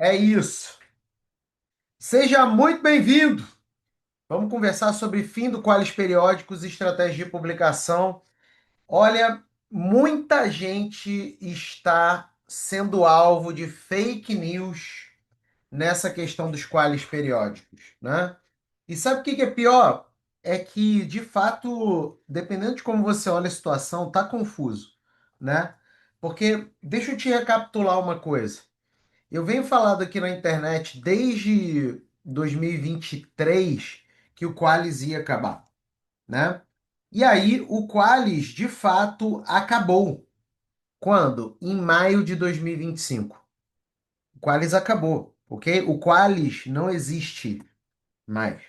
É isso. Seja muito bem-vindo. Vamos conversar sobre fim do Qualis Periódicos e estratégia de publicação. Olha, muita gente está sendo alvo de fake news nessa questão dos Qualis Periódicos, né? E sabe o que é pior? É que, de fato, dependendo de como você olha a situação, tá confuso, né? Porque, deixa eu te recapitular uma coisa. Eu venho falando aqui na internet desde 2023 que o Qualis ia acabar, né? E aí o Qualis de fato acabou. Quando? Em maio de 2025. O Qualis acabou, ok? O Qualis não existe mais,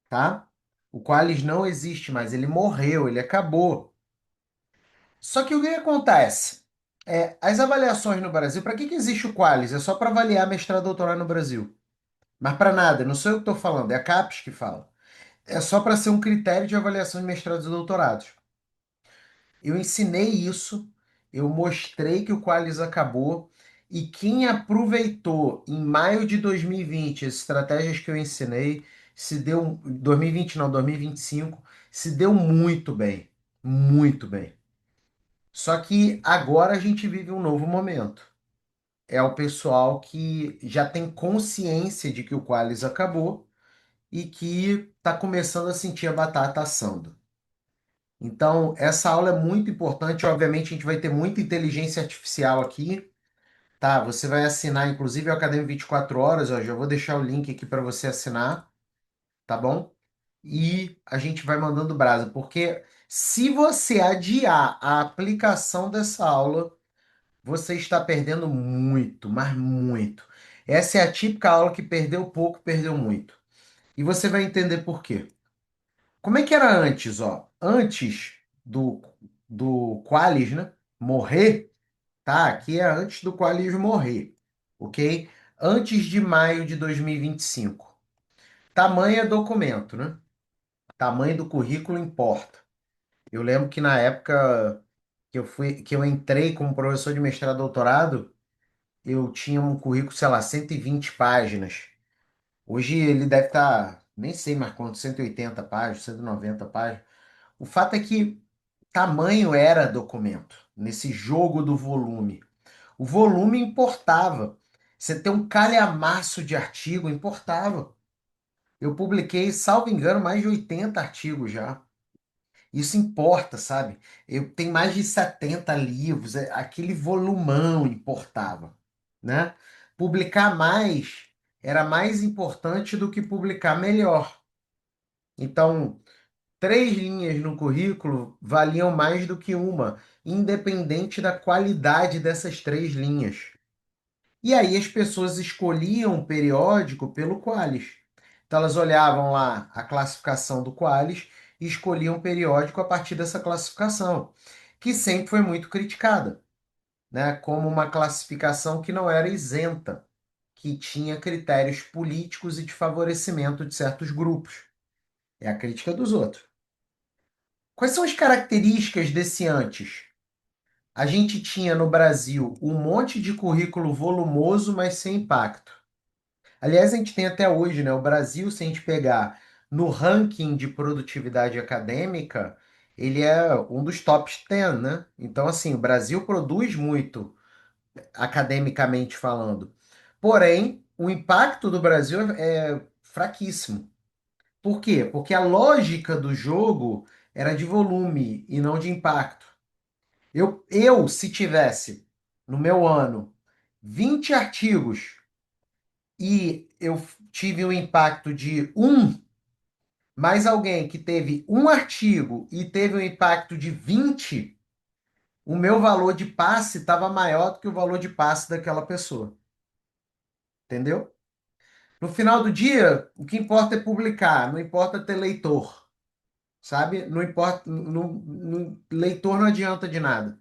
tá? O Qualis não existe mais, ele morreu, ele acabou. Só que o que acontece? As avaliações no Brasil, para que existe o Qualis? É só para avaliar mestrado e doutorado no Brasil. Mas para nada, não sou eu que estou falando, é a CAPES que fala. É só para ser um critério de avaliação de mestrados e doutorados. Eu ensinei isso, eu mostrei que o Qualis acabou, e quem aproveitou em maio de 2020 as estratégias que eu ensinei, se deu, 2020 não, 2025, se deu muito bem, muito bem. Só que agora a gente vive um novo momento. É o pessoal que já tem consciência de que o Qualis acabou e que está começando a sentir a batata assando. Então, essa aula é muito importante. Obviamente, a gente vai ter muita inteligência artificial aqui, tá? Você vai assinar, inclusive, o Academy 24 Horas. Ó, já vou deixar o link aqui para você assinar, tá bom? E a gente vai mandando brasa, porque se você adiar a aplicação dessa aula, você está perdendo muito, mas muito. Essa é a típica aula que perdeu pouco, perdeu muito. E você vai entender por quê. Como é que era antes, ó? Antes do Qualis, né? Morrer, tá? Aqui é antes do Qualis morrer, ok? Antes de maio de 2025. Tamanho é documento, né? Tamanho do currículo importa. Eu lembro que na época que eu entrei como professor de mestrado e doutorado, eu tinha um currículo, sei lá, 120 páginas. Hoje ele deve estar, nem sei mais quanto, 180 páginas, 190 páginas. O fato é que tamanho era documento, nesse jogo do volume. O volume importava. Você ter um calhamaço de artigo importava. Eu publiquei, salvo engano, mais de 80 artigos já. Isso importa, sabe? Eu tenho mais de 70 livros, aquele volumão importava, né? Publicar mais era mais importante do que publicar melhor. Então, 3 linhas no currículo valiam mais do que uma, independente da qualidade dessas 3 linhas. E aí as pessoas escolhiam o periódico pelo Qualis. Então elas olhavam lá a classificação do Qualis e escolhiam o periódico a partir dessa classificação, que sempre foi muito criticada, né, como uma classificação que não era isenta, que tinha critérios políticos e de favorecimento de certos grupos. É a crítica dos outros. Quais são as características desse antes? A gente tinha no Brasil um monte de currículo volumoso, mas sem impacto. Aliás, a gente tem até hoje, né? O Brasil, se a gente pegar no ranking de produtividade acadêmica, ele é um dos tops 10, né? Então, assim, o Brasil produz muito, academicamente falando. Porém, o impacto do Brasil é fraquíssimo. Por quê? Porque a lógica do jogo era de volume e não de impacto. Se tivesse no meu ano 20 artigos e eu tive um impacto de um, mais alguém que teve um artigo e teve um impacto de 20, o meu valor de passe estava maior do que o valor de passe daquela pessoa. Entendeu? No final do dia, o que importa é publicar, não importa ter leitor, sabe? Não importa, leitor não adianta de nada.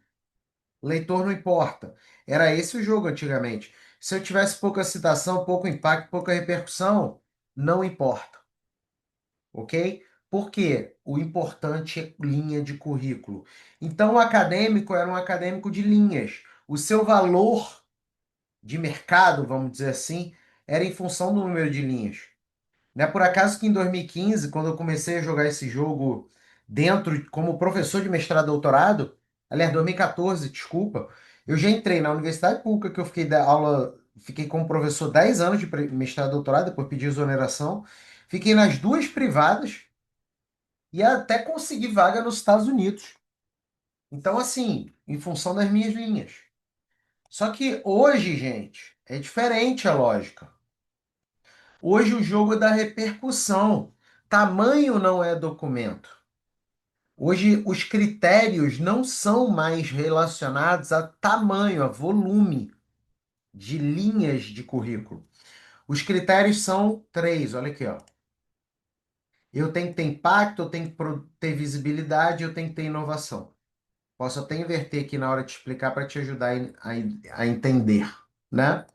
Leitor não importa. Era esse o jogo antigamente. Se eu tivesse pouca citação, pouco impacto, pouca repercussão, não importa, ok? Porque o importante é linha de currículo. Então, o acadêmico era um acadêmico de linhas. O seu valor de mercado, vamos dizer assim, era em função do número de linhas. Não é por acaso que em 2015, quando eu comecei a jogar esse jogo dentro, como professor de mestrado e doutorado, aliás, 2014, desculpa, eu já entrei na universidade pública que eu fiquei da aula, fiquei como professor 10 anos de mestrado e doutorado, depois pedi exoneração. Fiquei nas duas privadas e até consegui vaga nos Estados Unidos. Então, assim, em função das minhas linhas. Só que hoje, gente, é diferente a lógica. Hoje o jogo é da repercussão. Tamanho não é documento. Hoje os critérios não são mais relacionados a tamanho, a volume de linhas de currículo. Os critérios são três, olha aqui, ó. Eu tenho que ter impacto, eu tenho que ter visibilidade, eu tenho que ter inovação. Posso até inverter aqui na hora de explicar para te ajudar a entender, né?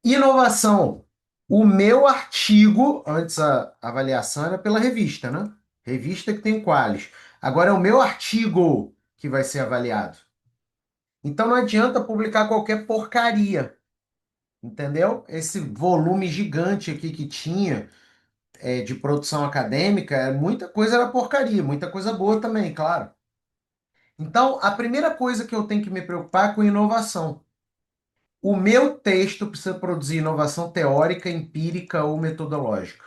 Inovação. O meu artigo, antes a avaliação era pela revista, né? Revista que tem qualis. Agora é o meu artigo que vai ser avaliado. Então não adianta publicar qualquer porcaria, entendeu? Esse volume gigante aqui que tinha de produção acadêmica, muita coisa era porcaria, muita coisa boa também, claro. Então, a primeira coisa que eu tenho que me preocupar é com inovação. O meu texto precisa produzir inovação teórica, empírica ou metodológica.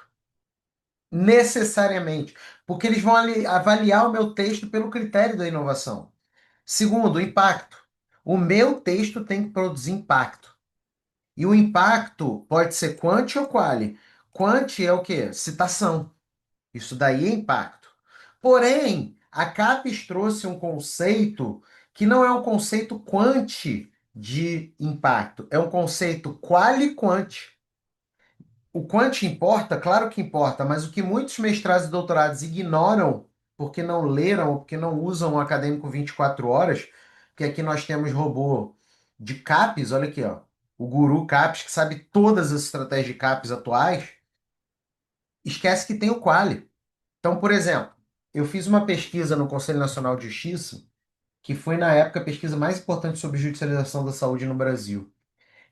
Necessariamente. Porque eles vão avaliar o meu texto pelo critério da inovação. Segundo, impacto. O meu texto tem que produzir impacto. E o impacto pode ser quant ou quali. Quant é o quê? Citação. Isso daí é impacto. Porém, a CAPES trouxe um conceito que não é um conceito quant de impacto, é um conceito quali-quant. O quant importa? Claro que importa, mas o que muitos mestrados e doutorados ignoram porque não leram ou porque não usam o acadêmico 24 horas, que aqui nós temos robô de CAPES, olha aqui, ó, o guru CAPES, que sabe todas as estratégias de CAPES atuais, esquece que tem o quali. Então, por exemplo, eu fiz uma pesquisa no Conselho Nacional de Justiça, que foi, na época, a pesquisa mais importante sobre judicialização da saúde no Brasil.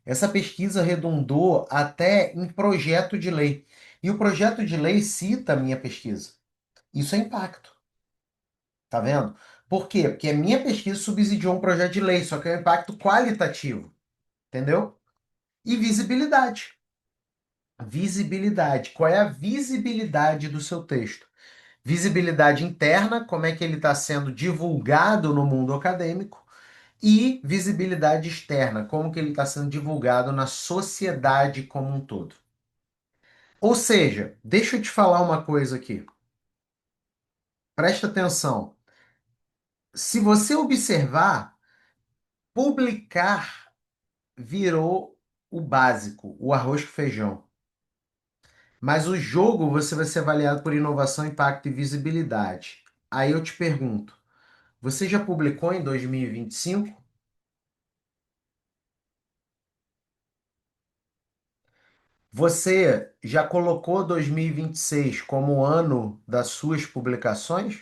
Essa pesquisa redundou até em projeto de lei. E o projeto de lei cita a minha pesquisa. Isso é impacto, tá vendo? Por quê? Porque a minha pesquisa subsidiou um projeto de lei, só que é um impacto qualitativo, entendeu? E visibilidade. Visibilidade. Qual é a visibilidade do seu texto? Visibilidade interna, como é que ele está sendo divulgado no mundo acadêmico, e visibilidade externa, como que ele está sendo divulgado na sociedade como um todo. Ou seja, deixa eu te falar uma coisa aqui. Presta atenção. Se você observar, publicar virou o básico, o arroz com feijão. Mas o jogo você vai ser avaliado por inovação, impacto e visibilidade. Aí eu te pergunto, você já publicou em 2025? Você já colocou 2026 como o ano das suas publicações?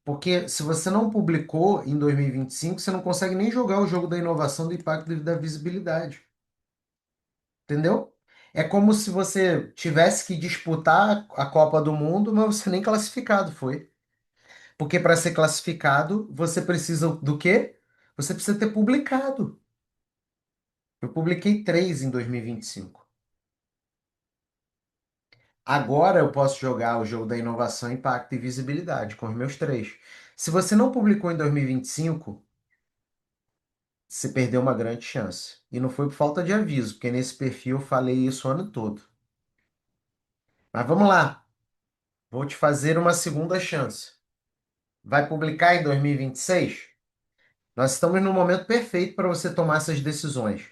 Porque se você não publicou em 2025, você não consegue nem jogar o jogo da inovação, do impacto e da visibilidade. Entendeu? É como se você tivesse que disputar a Copa do Mundo, mas você nem classificado foi. Porque para ser classificado, você precisa do quê? Você precisa ter publicado. Eu publiquei três em 2025. Agora eu posso jogar o jogo da inovação, impacto e visibilidade com os meus três. Se você não publicou em 2025, você perdeu uma grande chance. E não foi por falta de aviso, porque nesse perfil eu falei isso o ano todo. Mas vamos lá, vou te fazer uma segunda chance. Vai publicar em 2026? Nós estamos no momento perfeito para você tomar essas decisões.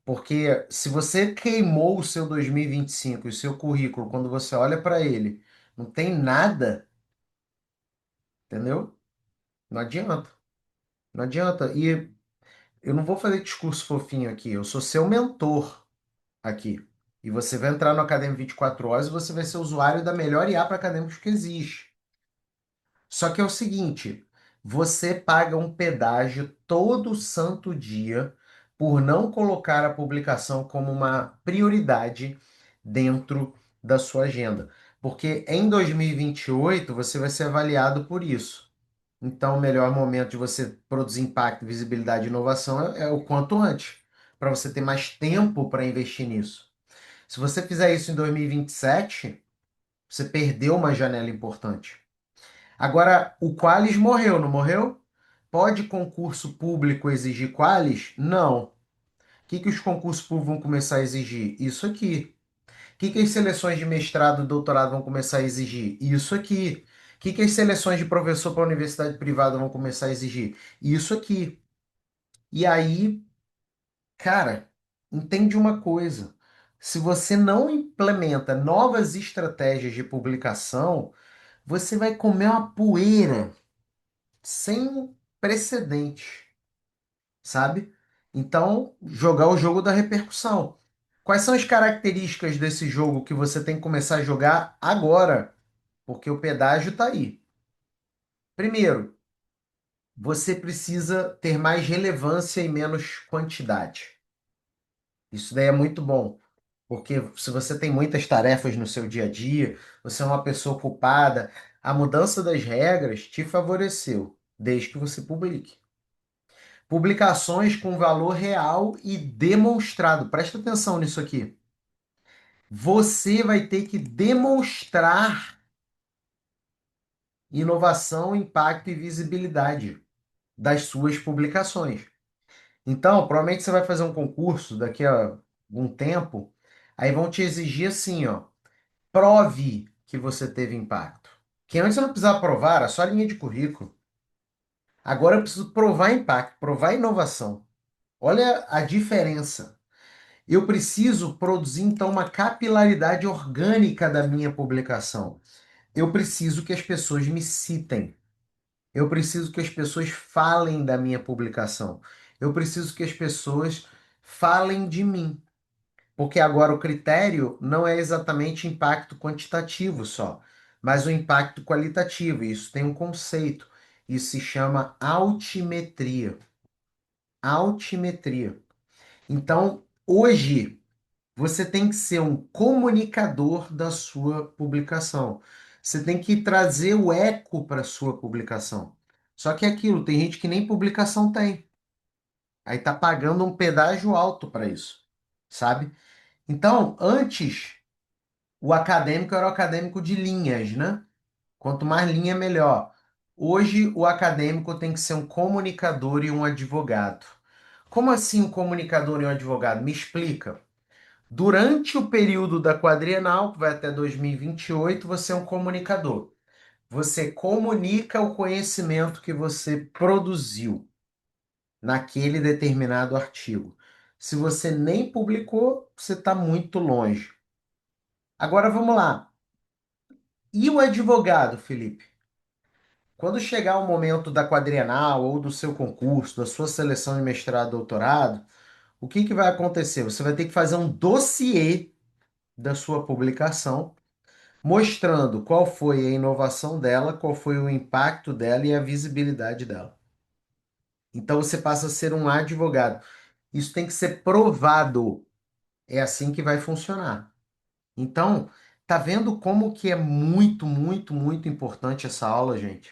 Porque se você queimou o seu 2025 e o seu currículo, quando você olha para ele, não tem nada, entendeu? Não adianta. Não adianta. E eu não vou fazer discurso fofinho aqui, eu sou seu mentor aqui. E você vai entrar no Academy 24 horas e você vai ser usuário da melhor IA para acadêmicos que existe. Só que é o seguinte, você paga um pedágio todo santo dia por não colocar a publicação como uma prioridade dentro da sua agenda. Porque em 2028 você vai ser avaliado por isso. Então, o melhor momento de você produzir impacto, visibilidade e inovação é o quanto antes, para você ter mais tempo para investir nisso. Se você fizer isso em 2027, você perdeu uma janela importante. Agora, o Qualis morreu, não morreu? Pode concurso público exigir Qualis? Não. O que que os concursos públicos vão começar a exigir? Isso aqui. O que que as seleções de mestrado e doutorado vão começar a exigir? Isso aqui. O que que as seleções de professor para a universidade privada vão começar a exigir? Isso aqui. E aí, cara, entende uma coisa. Se você não implementa novas estratégias de publicação, você vai comer uma poeira sem precedente, sabe? Então, jogar o jogo da repercussão. Quais são as características desse jogo que você tem que começar a jogar agora? Porque o pedágio está aí. Primeiro, você precisa ter mais relevância e menos quantidade. Isso daí é muito bom, porque se você tem muitas tarefas no seu dia a dia, você é uma pessoa ocupada, a mudança das regras te favoreceu, desde que você publique. Publicações com valor real e demonstrado. Presta atenção nisso aqui. Você vai ter que demonstrar inovação, impacto e visibilidade das suas publicações. Então, provavelmente você vai fazer um concurso daqui a algum tempo, aí vão te exigir assim, ó, prove que você teve impacto. Que antes eu não precisava provar, era só linha de currículo. Agora eu preciso provar impacto, provar inovação. Olha a diferença. Eu preciso produzir, então, uma capilaridade orgânica da minha publicação. Eu preciso que as pessoas me citem. Eu preciso que as pessoas falem da minha publicação. Eu preciso que as pessoas falem de mim. Porque agora o critério não é exatamente impacto quantitativo só, mas o impacto qualitativo. Isso tem um conceito. Isso se chama altimetria. Altimetria. Então, hoje, você tem que ser um comunicador da sua publicação. Você tem que trazer o eco para a sua publicação. Só que é aquilo, tem gente que nem publicação tem. Aí tá pagando um pedágio alto para isso, sabe? Então, antes, o acadêmico era o acadêmico de linhas, né? Quanto mais linha, melhor. Hoje, o acadêmico tem que ser um comunicador e um advogado. Como assim um comunicador e um advogado? Me explica. Durante o período da quadrienal, que vai até 2028, você é um comunicador. Você comunica o conhecimento que você produziu naquele determinado artigo. Se você nem publicou, você está muito longe. Agora vamos lá. E o advogado, Felipe? Quando chegar o momento da quadrienal ou do seu concurso, da sua seleção de mestrado, doutorado, o que que vai acontecer? Você vai ter que fazer um dossiê da sua publicação mostrando qual foi a inovação dela, qual foi o impacto dela e a visibilidade dela. Então você passa a ser um advogado. Isso tem que ser provado. É assim que vai funcionar. Então, tá vendo como que é muito, muito, muito importante essa aula, gente?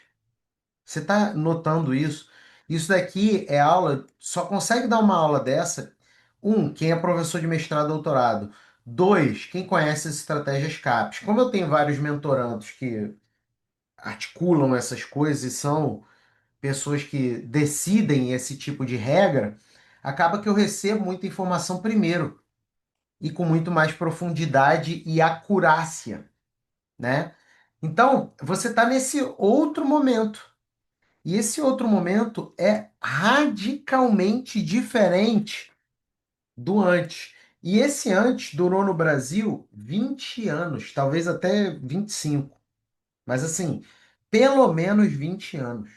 Você tá notando isso? Isso daqui é aula, só consegue dar uma aula dessa, quem é professor de mestrado, doutorado. Dois, quem conhece as estratégias CAPES. Como eu tenho vários mentorandos que articulam essas coisas e são pessoas que decidem esse tipo de regra, acaba que eu recebo muita informação primeiro e com muito mais profundidade e acurácia, né? Então, você está nesse outro momento. E esse outro momento é radicalmente diferente do antes. E esse antes durou no Brasil 20 anos, talvez até 25. Mas assim, pelo menos 20 anos,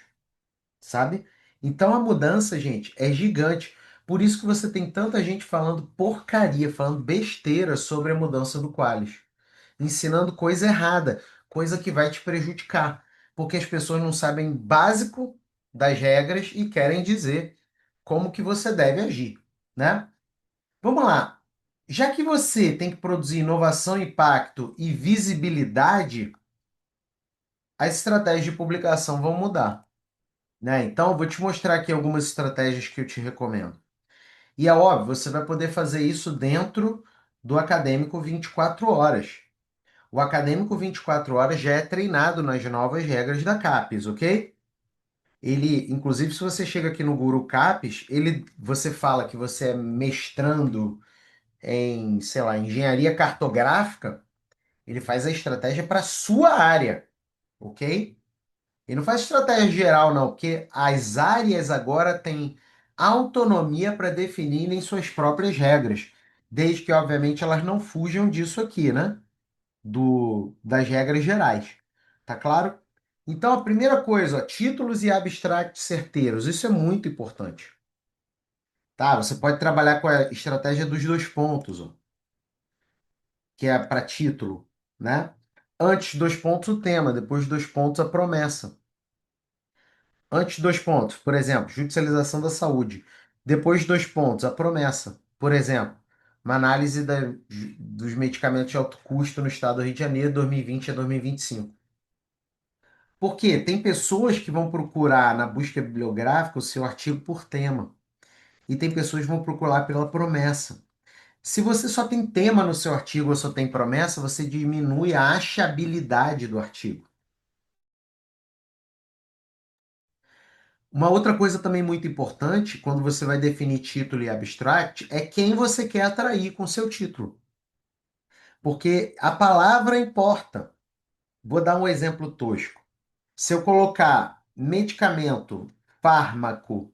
sabe? Então a mudança, gente, é gigante. Por isso que você tem tanta gente falando porcaria, falando besteira sobre a mudança do Qualis, ensinando coisa errada, coisa que vai te prejudicar, porque as pessoas não sabem básico das regras e querem dizer como que você deve agir, né? Vamos lá. Já que você tem que produzir inovação, impacto e visibilidade, as estratégias de publicação vão mudar, né? Então, eu vou te mostrar aqui algumas estratégias que eu te recomendo. E é óbvio, você vai poder fazer isso dentro do Acadêmico 24 horas. O Acadêmico 24 horas já é treinado nas novas regras da CAPES, ok? Ele, inclusive, se você chega aqui no Guru CAPES, você fala que você é mestrando em, sei lá, engenharia cartográfica, ele faz a estratégia para sua área, ok? Ele não faz estratégia geral, não, porque as áreas agora têm autonomia para definirem suas próprias regras, desde que, obviamente, elas não fujam disso aqui, né? Das regras gerais. Tá claro? Então, a primeira coisa, ó, títulos e abstracts certeiros. Isso é muito importante. Tá? Você pode trabalhar com a estratégia dos dois pontos, ó, que é para título, né? Antes dois pontos o tema, depois dois pontos a promessa. Antes dois pontos, por exemplo, judicialização da saúde. Depois dois pontos a promessa. Por exemplo, uma análise dos medicamentos de alto custo no estado do Rio de Janeiro, 2020 a 2025. Por quê? Tem pessoas que vão procurar na busca bibliográfica o seu artigo por tema. E tem pessoas que vão procurar pela promessa. Se você só tem tema no seu artigo ou só tem promessa, você diminui a achabilidade do artigo. Uma outra coisa também muito importante, quando você vai definir título e abstract, é quem você quer atrair com seu título. Porque a palavra importa. Vou dar um exemplo tosco. Se eu colocar medicamento, fármaco,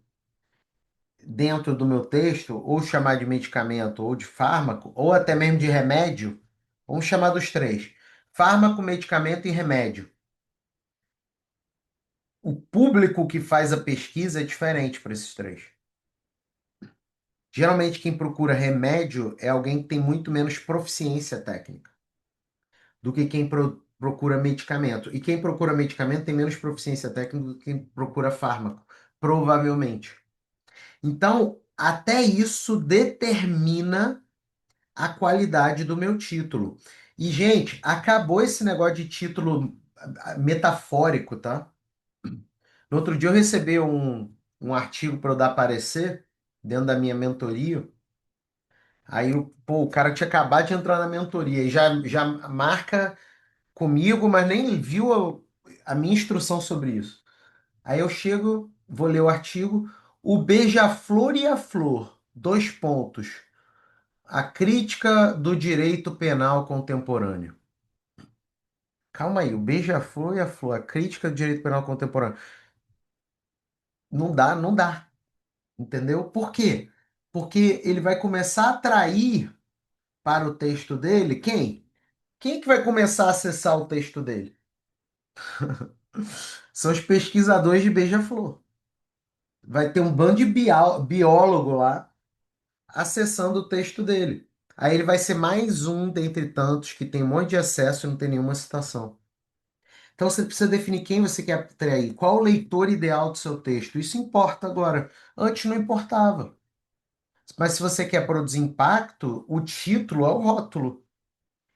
dentro do meu texto, ou chamar de medicamento, ou de fármaco, ou até mesmo de remédio, vamos chamar dos três: fármaco, medicamento e remédio. O público que faz a pesquisa é diferente para esses três. Geralmente, quem procura remédio é alguém que tem muito menos proficiência técnica do que quem procura medicamento. E quem procura medicamento tem menos proficiência técnica do que quem procura fármaco, provavelmente. Então, até isso determina a qualidade do meu título. E, gente, acabou esse negócio de título metafórico, tá? No outro dia eu recebi um artigo para eu dar parecer dentro da minha mentoria. Aí, o cara tinha acabado de entrar na mentoria e já marca comigo, mas nem viu a minha instrução sobre isso. Aí eu chego, vou ler o artigo. O beija-flor e a flor. Dois pontos. A crítica do direito penal contemporâneo. Calma aí, o beija-flor e a flor, a crítica do direito penal contemporâneo. Não dá, não dá. Entendeu? Por quê? Porque ele vai começar a atrair para o texto dele quem? Quem que vai começar a acessar o texto dele? São os pesquisadores de beija-flor. Vai ter um bando de biólogo lá acessando o texto dele. Aí ele vai ser mais um dentre tantos que tem um monte de acesso e não tem nenhuma citação. Então você precisa definir quem você quer atrair, qual o leitor ideal do seu texto. Isso importa agora. Antes não importava. Mas se você quer produzir impacto, o título é o rótulo.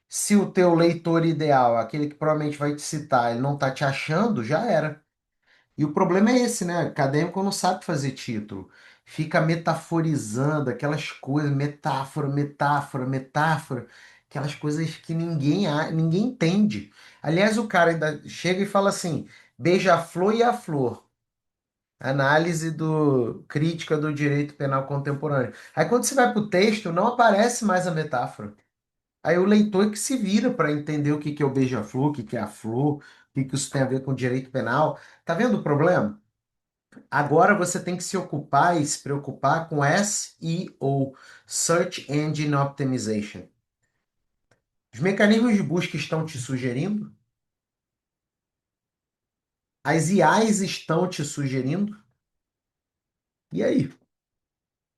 Se o teu leitor ideal, aquele que provavelmente vai te citar, ele não está te achando, já era. E o problema é esse, né? O acadêmico não sabe fazer título. Fica metaforizando aquelas coisas, metáfora, metáfora, metáfora, aquelas coisas que ninguém entende. Aliás, o cara ainda chega e fala assim: beija-flor e a flor. Análise crítica do direito penal contemporâneo. Aí quando você vai para o texto, não aparece mais a metáfora. Aí o leitor é que se vira para entender o que que é o beija-flor, o que que é a flor, o que que isso tem a ver com direito penal. Tá vendo o problema? Agora você tem que se ocupar e se preocupar com SEO, Search Engine Optimization. Os mecanismos de busca estão te sugerindo? As IAs estão te sugerindo? E aí?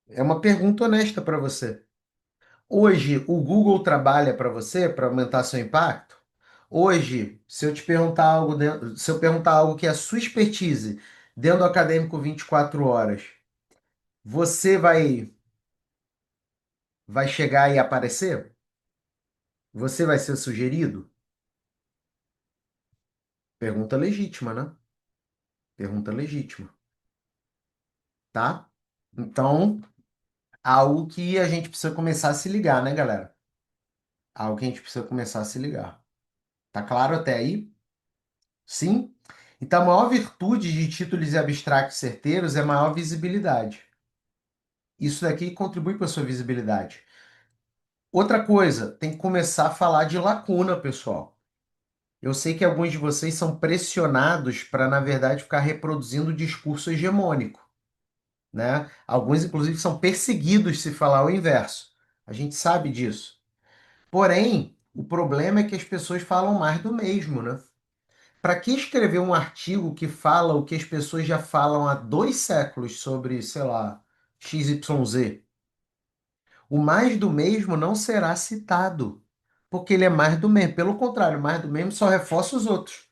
É uma pergunta honesta para você. Hoje, o Google trabalha para você para aumentar seu impacto? Hoje, se eu te perguntar algo, se eu perguntar algo que é a sua expertise, dentro do acadêmico 24 horas, você vai chegar e aparecer? Você vai ser sugerido? Pergunta legítima, né? Pergunta legítima, tá? Então, algo que a gente precisa começar a se ligar, né, galera? Algo que a gente precisa começar a se ligar. Tá claro até aí? Sim? Então, a maior virtude de títulos abstratos certeiros é maior visibilidade. Isso daqui contribui para a sua visibilidade. Outra coisa, tem que começar a falar de lacuna, pessoal. Eu sei que alguns de vocês são pressionados para, na verdade, ficar reproduzindo o discurso hegemônico, né? Alguns, inclusive, são perseguidos se falar o inverso. A gente sabe disso. Porém, o problema é que as pessoas falam mais do mesmo, né? Para que escrever um artigo que fala o que as pessoas já falam há 2 séculos sobre, sei lá, XYZ? O mais do mesmo não será citado, porque ele é mais do mesmo. Pelo contrário, mais do mesmo só reforça os outros.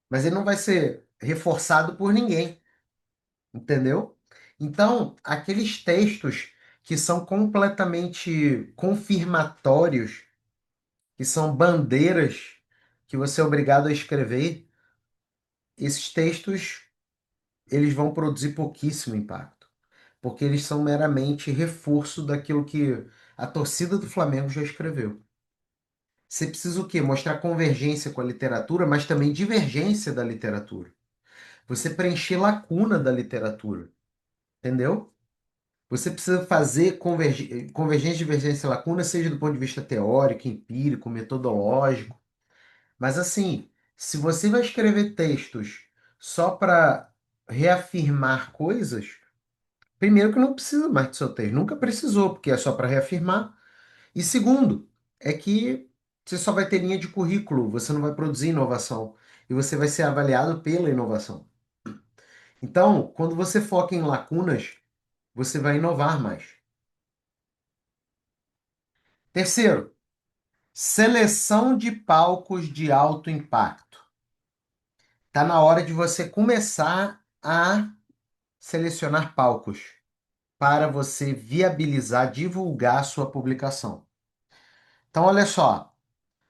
Mas ele não vai ser reforçado por ninguém, entendeu? Então, aqueles textos que são completamente confirmatórios, que são bandeiras que você é obrigado a escrever, esses textos eles vão produzir pouquíssimo impacto, porque eles são meramente reforço daquilo que a torcida do Flamengo já escreveu. Você precisa o quê? Mostrar convergência com a literatura, mas também divergência da literatura. Você preencher lacuna da literatura, entendeu? Você precisa fazer convergência, divergência e lacuna, seja do ponto de vista teórico, empírico, metodológico. Mas assim, se você vai escrever textos só para reafirmar coisas, primeiro que não precisa mais do seu texto, nunca precisou, porque é só para reafirmar. E segundo, é que você só vai ter linha de currículo, você não vai produzir inovação. E você vai ser avaliado pela inovação. Então, quando você foca em lacunas, você vai inovar mais. Terceiro, seleção de palcos de alto impacto. Está na hora de você começar a selecionar palcos para você viabilizar, divulgar a sua publicação. Então, olha só,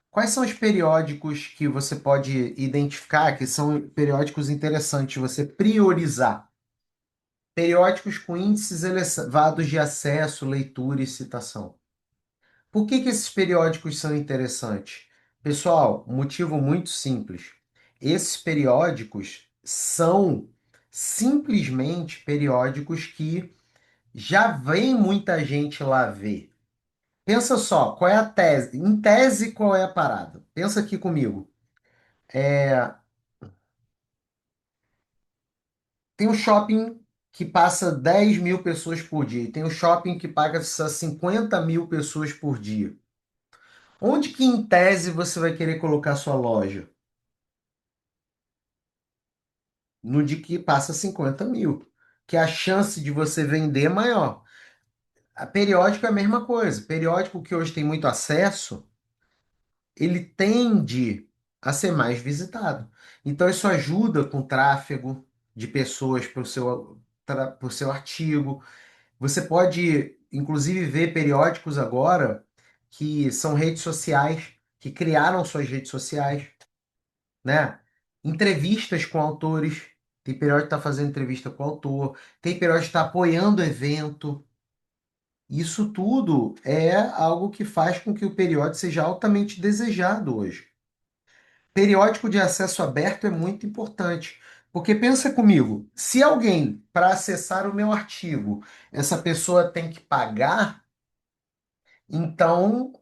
quais são os periódicos que você pode identificar que são periódicos interessantes você priorizar? Periódicos com índices elevados de acesso, leitura e citação. Por que que esses periódicos são interessantes? Pessoal, motivo muito simples. Esses periódicos são simplesmente periódicos que já vem muita gente lá ver. Pensa só, qual é a tese? Em tese, qual é a parada? Pensa aqui comigo. É, tem um shopping que passa 10 mil pessoas por dia, e tem um shopping que paga 50 mil pessoas por dia. Onde que, em tese, você vai querer colocar sua loja? No de que passa 50 mil, que a chance de você vender é maior. A periódico é a mesma coisa. Periódico que hoje tem muito acesso, ele tende a ser mais visitado. Então, isso ajuda com o tráfego de pessoas para o seu artigo. Você pode, inclusive, ver periódicos agora que são redes sociais, que criaram suas redes sociais, né? Entrevistas com autores. Tem periódico que está fazendo entrevista com o autor. Tem periódico que está apoiando evento. Isso tudo é algo que faz com que o periódico seja altamente desejado hoje. Periódico de acesso aberto é muito importante. Porque pensa comigo, se alguém, para acessar o meu artigo, essa pessoa tem que pagar, então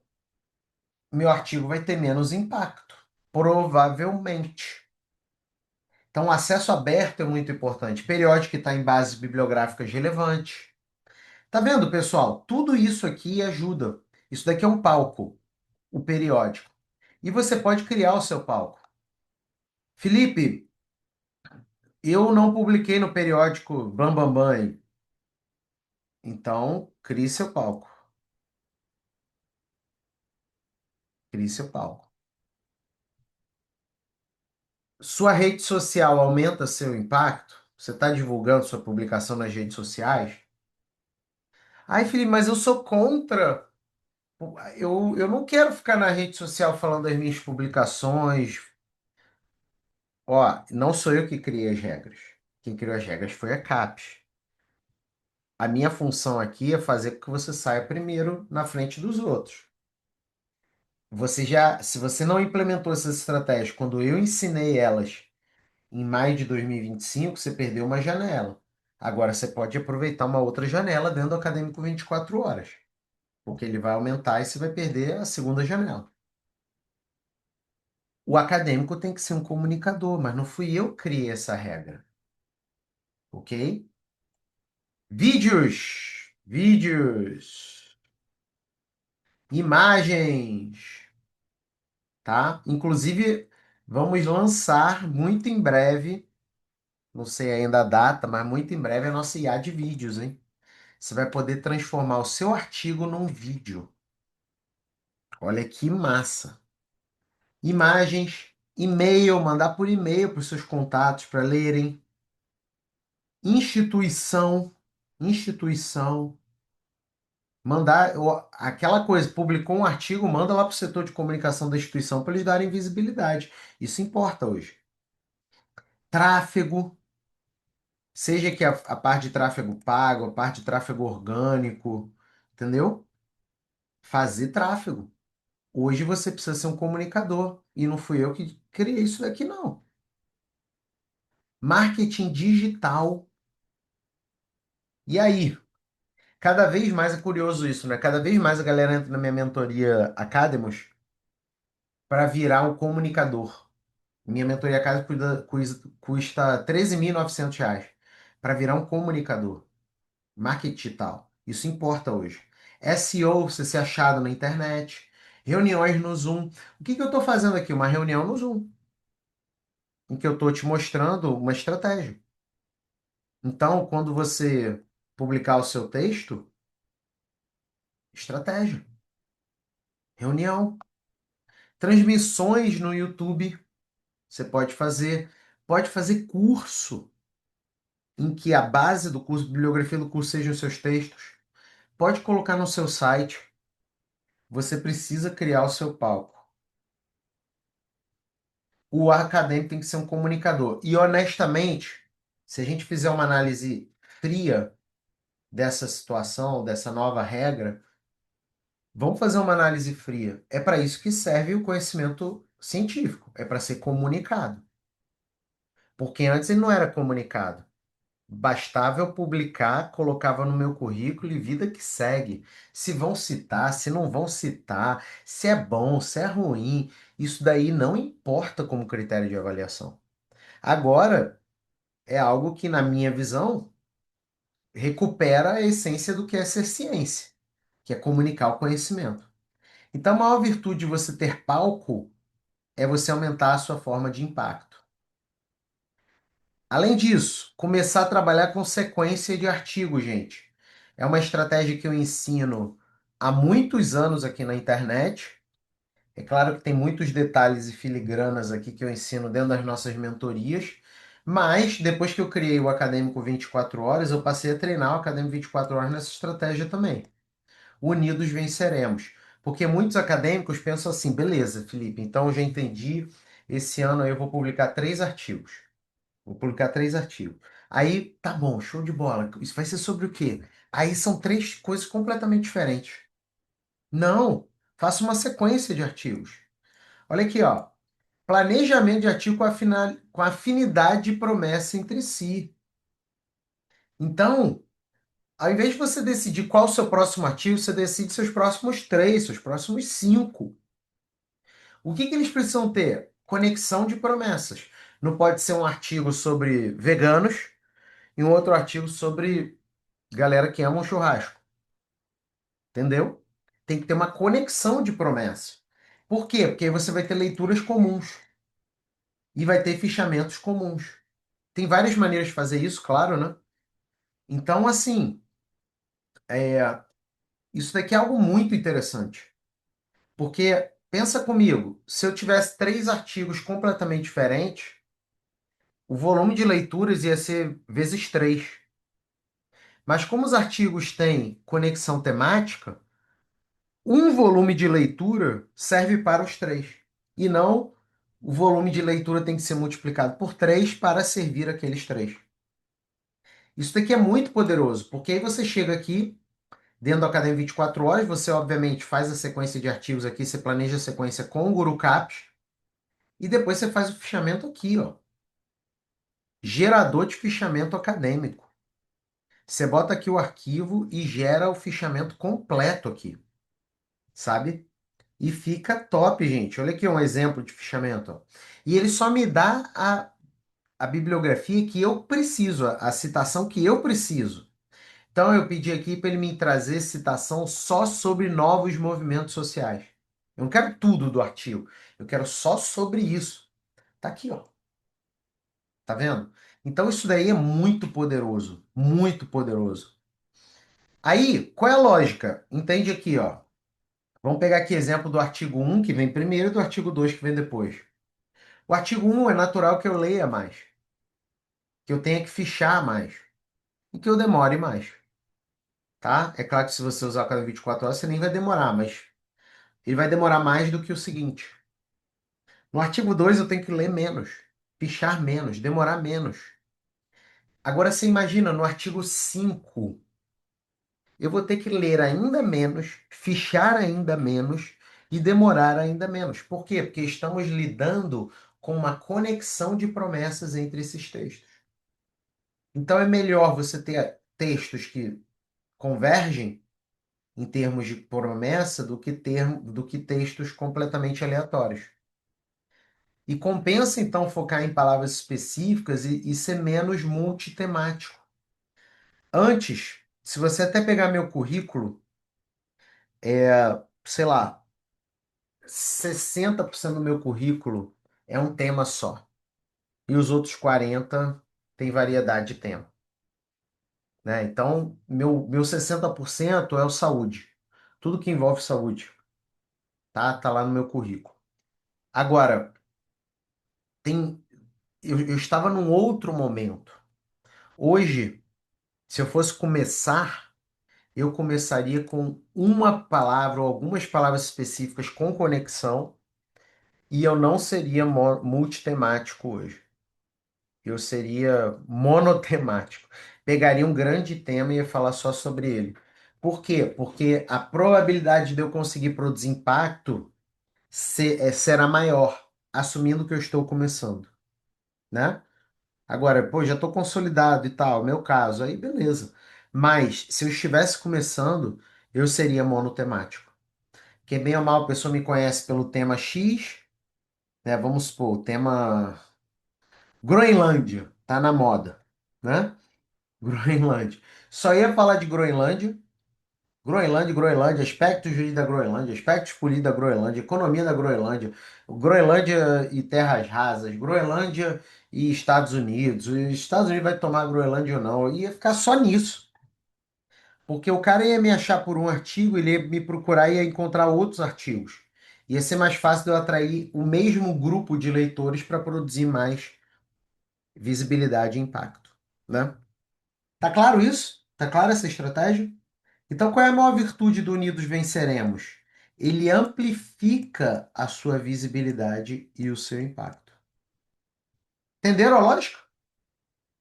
meu artigo vai ter menos impacto. Provavelmente. Então, o acesso aberto é muito importante. Periódico que está em bases bibliográficas relevantes. Tá vendo, pessoal? Tudo isso aqui ajuda. Isso daqui é um palco, o periódico. E você pode criar o seu palco. Felipe, eu não publiquei no periódico Bam Bam Bam. Então, crie seu palco. Crie seu palco. Sua rede social aumenta seu impacto? Você está divulgando sua publicação nas redes sociais? Ai, Felipe, mas eu sou contra. Eu não quero ficar na rede social falando das minhas publicações. Ó, não sou eu que criei as regras. Quem criou as regras foi a CAPES. A minha função aqui é fazer com que você saia primeiro na frente dos outros. Se você não implementou essas estratégias quando eu ensinei elas em maio de 2025, você perdeu uma janela. Agora você pode aproveitar uma outra janela dentro do Acadêmico 24 horas, porque ele vai aumentar e você vai perder a segunda janela. O acadêmico tem que ser um comunicador, mas não fui eu que criei essa regra, ok? Vídeos, imagens, tá? Inclusive, vamos lançar muito em breve, não sei ainda a data, mas muito em breve a nossa IA de vídeos, hein? Você vai poder transformar o seu artigo num vídeo. Olha que massa. Imagens, e-mail, mandar por e-mail para os seus contatos para lerem. Instituição. Mandar aquela coisa, publicou um artigo, manda lá para o setor de comunicação da instituição para eles darem visibilidade. Isso importa hoje. Tráfego, seja que a parte de tráfego pago, a parte de tráfego orgânico, entendeu? Fazer tráfego. Hoje você precisa ser um comunicador. E não fui eu que criei isso daqui, não. Marketing digital. E aí? Cada vez mais é curioso isso, né? Cada vez mais a galera entra na minha mentoria Academos para virar um comunicador. Minha mentoria Academos custa R$ 13.900 para virar um comunicador. Marketing digital. Isso importa hoje. SEO, você ser achado na internet. Reuniões no Zoom. O que que eu estou fazendo aqui? Uma reunião no Zoom, em que eu estou te mostrando uma estratégia. Então, quando você publicar o seu texto, estratégia, reunião, transmissões no YouTube, você pode fazer curso em que a base do curso, bibliografia do curso sejam os seus textos. Pode colocar no seu site. Você precisa criar o seu palco. O acadêmico tem que ser um comunicador. E honestamente, se a gente fizer uma análise fria dessa situação, dessa nova regra, vamos fazer uma análise fria. É para isso que serve o conhecimento científico, é para ser comunicado. Porque antes ele não era comunicado. Bastava eu publicar, colocava no meu currículo e vida que segue. Se vão citar, se não vão citar, se é bom, se é ruim, isso daí não importa como critério de avaliação. Agora, é algo que, na minha visão, recupera a essência do que é ser ciência, que é comunicar o conhecimento. Então, a maior virtude de você ter palco é você aumentar a sua forma de impacto. Além disso, começar a trabalhar com sequência de artigos, gente. É uma estratégia que eu ensino há muitos anos aqui na internet. É claro que tem muitos detalhes e filigranas aqui que eu ensino dentro das nossas mentorias, mas depois que eu criei o Acadêmico 24 Horas, eu passei a treinar o Acadêmico 24 Horas nessa estratégia também. Unidos venceremos. Porque muitos acadêmicos pensam assim, beleza, Felipe, então eu já entendi, esse ano eu vou publicar 3 artigos. Vou publicar 3 artigos. Aí, tá bom, show de bola. Isso vai ser sobre o quê? Aí são 3 coisas completamente diferentes. Não, faça uma sequência de artigos. Olha aqui, ó. Planejamento de artigo com afinidade de promessa entre si. Então, ao invés de você decidir qual o seu próximo artigo, você decide seus próximos 3, seus próximos 5. O que que eles precisam ter? Conexão de promessas. Não pode ser um artigo sobre veganos e um outro artigo sobre galera que ama um churrasco. Entendeu? Tem que ter uma conexão de promessa. Por quê? Porque aí você vai ter leituras comuns e vai ter fichamentos comuns. Tem várias maneiras de fazer isso, claro, né? Então, assim, isso daqui é algo muito interessante. Porque, pensa comigo, se eu tivesse 3 artigos completamente diferentes, o volume de leituras ia ser vezes 3. Mas como os artigos têm conexão temática, um volume de leitura serve para os três. E não o volume de leitura tem que ser multiplicado por 3 para servir aqueles três. Isso daqui é muito poderoso, porque aí você chega aqui, dentro do Academia 24 horas, você obviamente faz a sequência de artigos aqui, você planeja a sequência com o GuruCaps, e depois você faz o fichamento aqui, ó. Gerador de fichamento acadêmico. Você bota aqui o arquivo e gera o fichamento completo aqui, sabe? E fica top, gente. Olha aqui um exemplo de fichamento, ó. E ele só me dá a bibliografia que eu preciso, a citação que eu preciso. Então eu pedi aqui para ele me trazer citação só sobre novos movimentos sociais. Eu não quero tudo do artigo, eu quero só sobre isso. Tá aqui, ó. Tá vendo? Então isso daí é muito poderoso, muito poderoso. Aí, qual é a lógica? Entende aqui, ó. Vamos pegar aqui exemplo do artigo 1 que vem primeiro, e do artigo 2 que vem depois. O artigo 1 é natural que eu leia mais, que eu tenha que fichar mais e que eu demore mais, tá? É claro que se você usar cada 24 horas, você nem vai demorar, mas ele vai demorar mais do que o seguinte. No artigo 2 eu tenho que ler menos, fichar menos, demorar menos. Agora você imagina, no artigo 5 eu vou ter que ler ainda menos, fichar ainda menos e demorar ainda menos. Por quê? Porque estamos lidando com uma conexão de promessas entre esses textos. Então é melhor você ter textos que convergem em termos de promessa do que textos completamente aleatórios. E compensa então focar em palavras específicas e ser menos multitemático. Antes, se você até pegar meu currículo, sei lá, 60% do meu currículo é um tema só. E os outros 40% tem variedade de tema, né? Então, meu 60% é o saúde. Tudo que envolve saúde, tá? Tá lá no meu currículo. Agora, tem eu estava num outro momento. Hoje, se eu fosse começar, eu começaria com uma palavra ou algumas palavras específicas com conexão e eu não seria multitemático hoje. Eu seria monotemático. Pegaria um grande tema e ia falar só sobre ele. Por quê? Porque a probabilidade de eu conseguir produzir impacto será maior, assumindo que eu estou começando, né? Agora, pô, já estou consolidado e tal, meu caso, aí beleza. Mas se eu estivesse começando, eu seria monotemático. Porque bem ou mal a pessoa me conhece pelo tema X, né? Vamos supor, o tema Groenlândia, tá na moda, né? Groenlândia. Só ia falar de Groenlândia, Groenlândia, aspectos jurídicos da Groenlândia, aspectos políticos da Groenlândia, economia da Groenlândia, Groenlândia e terras rasas, Groenlândia e Estados Unidos. Os Estados Unidos vai tomar a Groenlândia ou não. Eu ia ficar só nisso. Porque o cara ia me achar por um artigo, ele ia me procurar e ia encontrar outros artigos. Ia ser mais fácil de eu atrair o mesmo grupo de leitores para produzir mais visibilidade e impacto, né? Tá claro isso? Tá clara essa estratégia? Então, qual é a maior virtude do Unidos Venceremos? Ele amplifica a sua visibilidade e o seu impacto. Entenderam a lógica?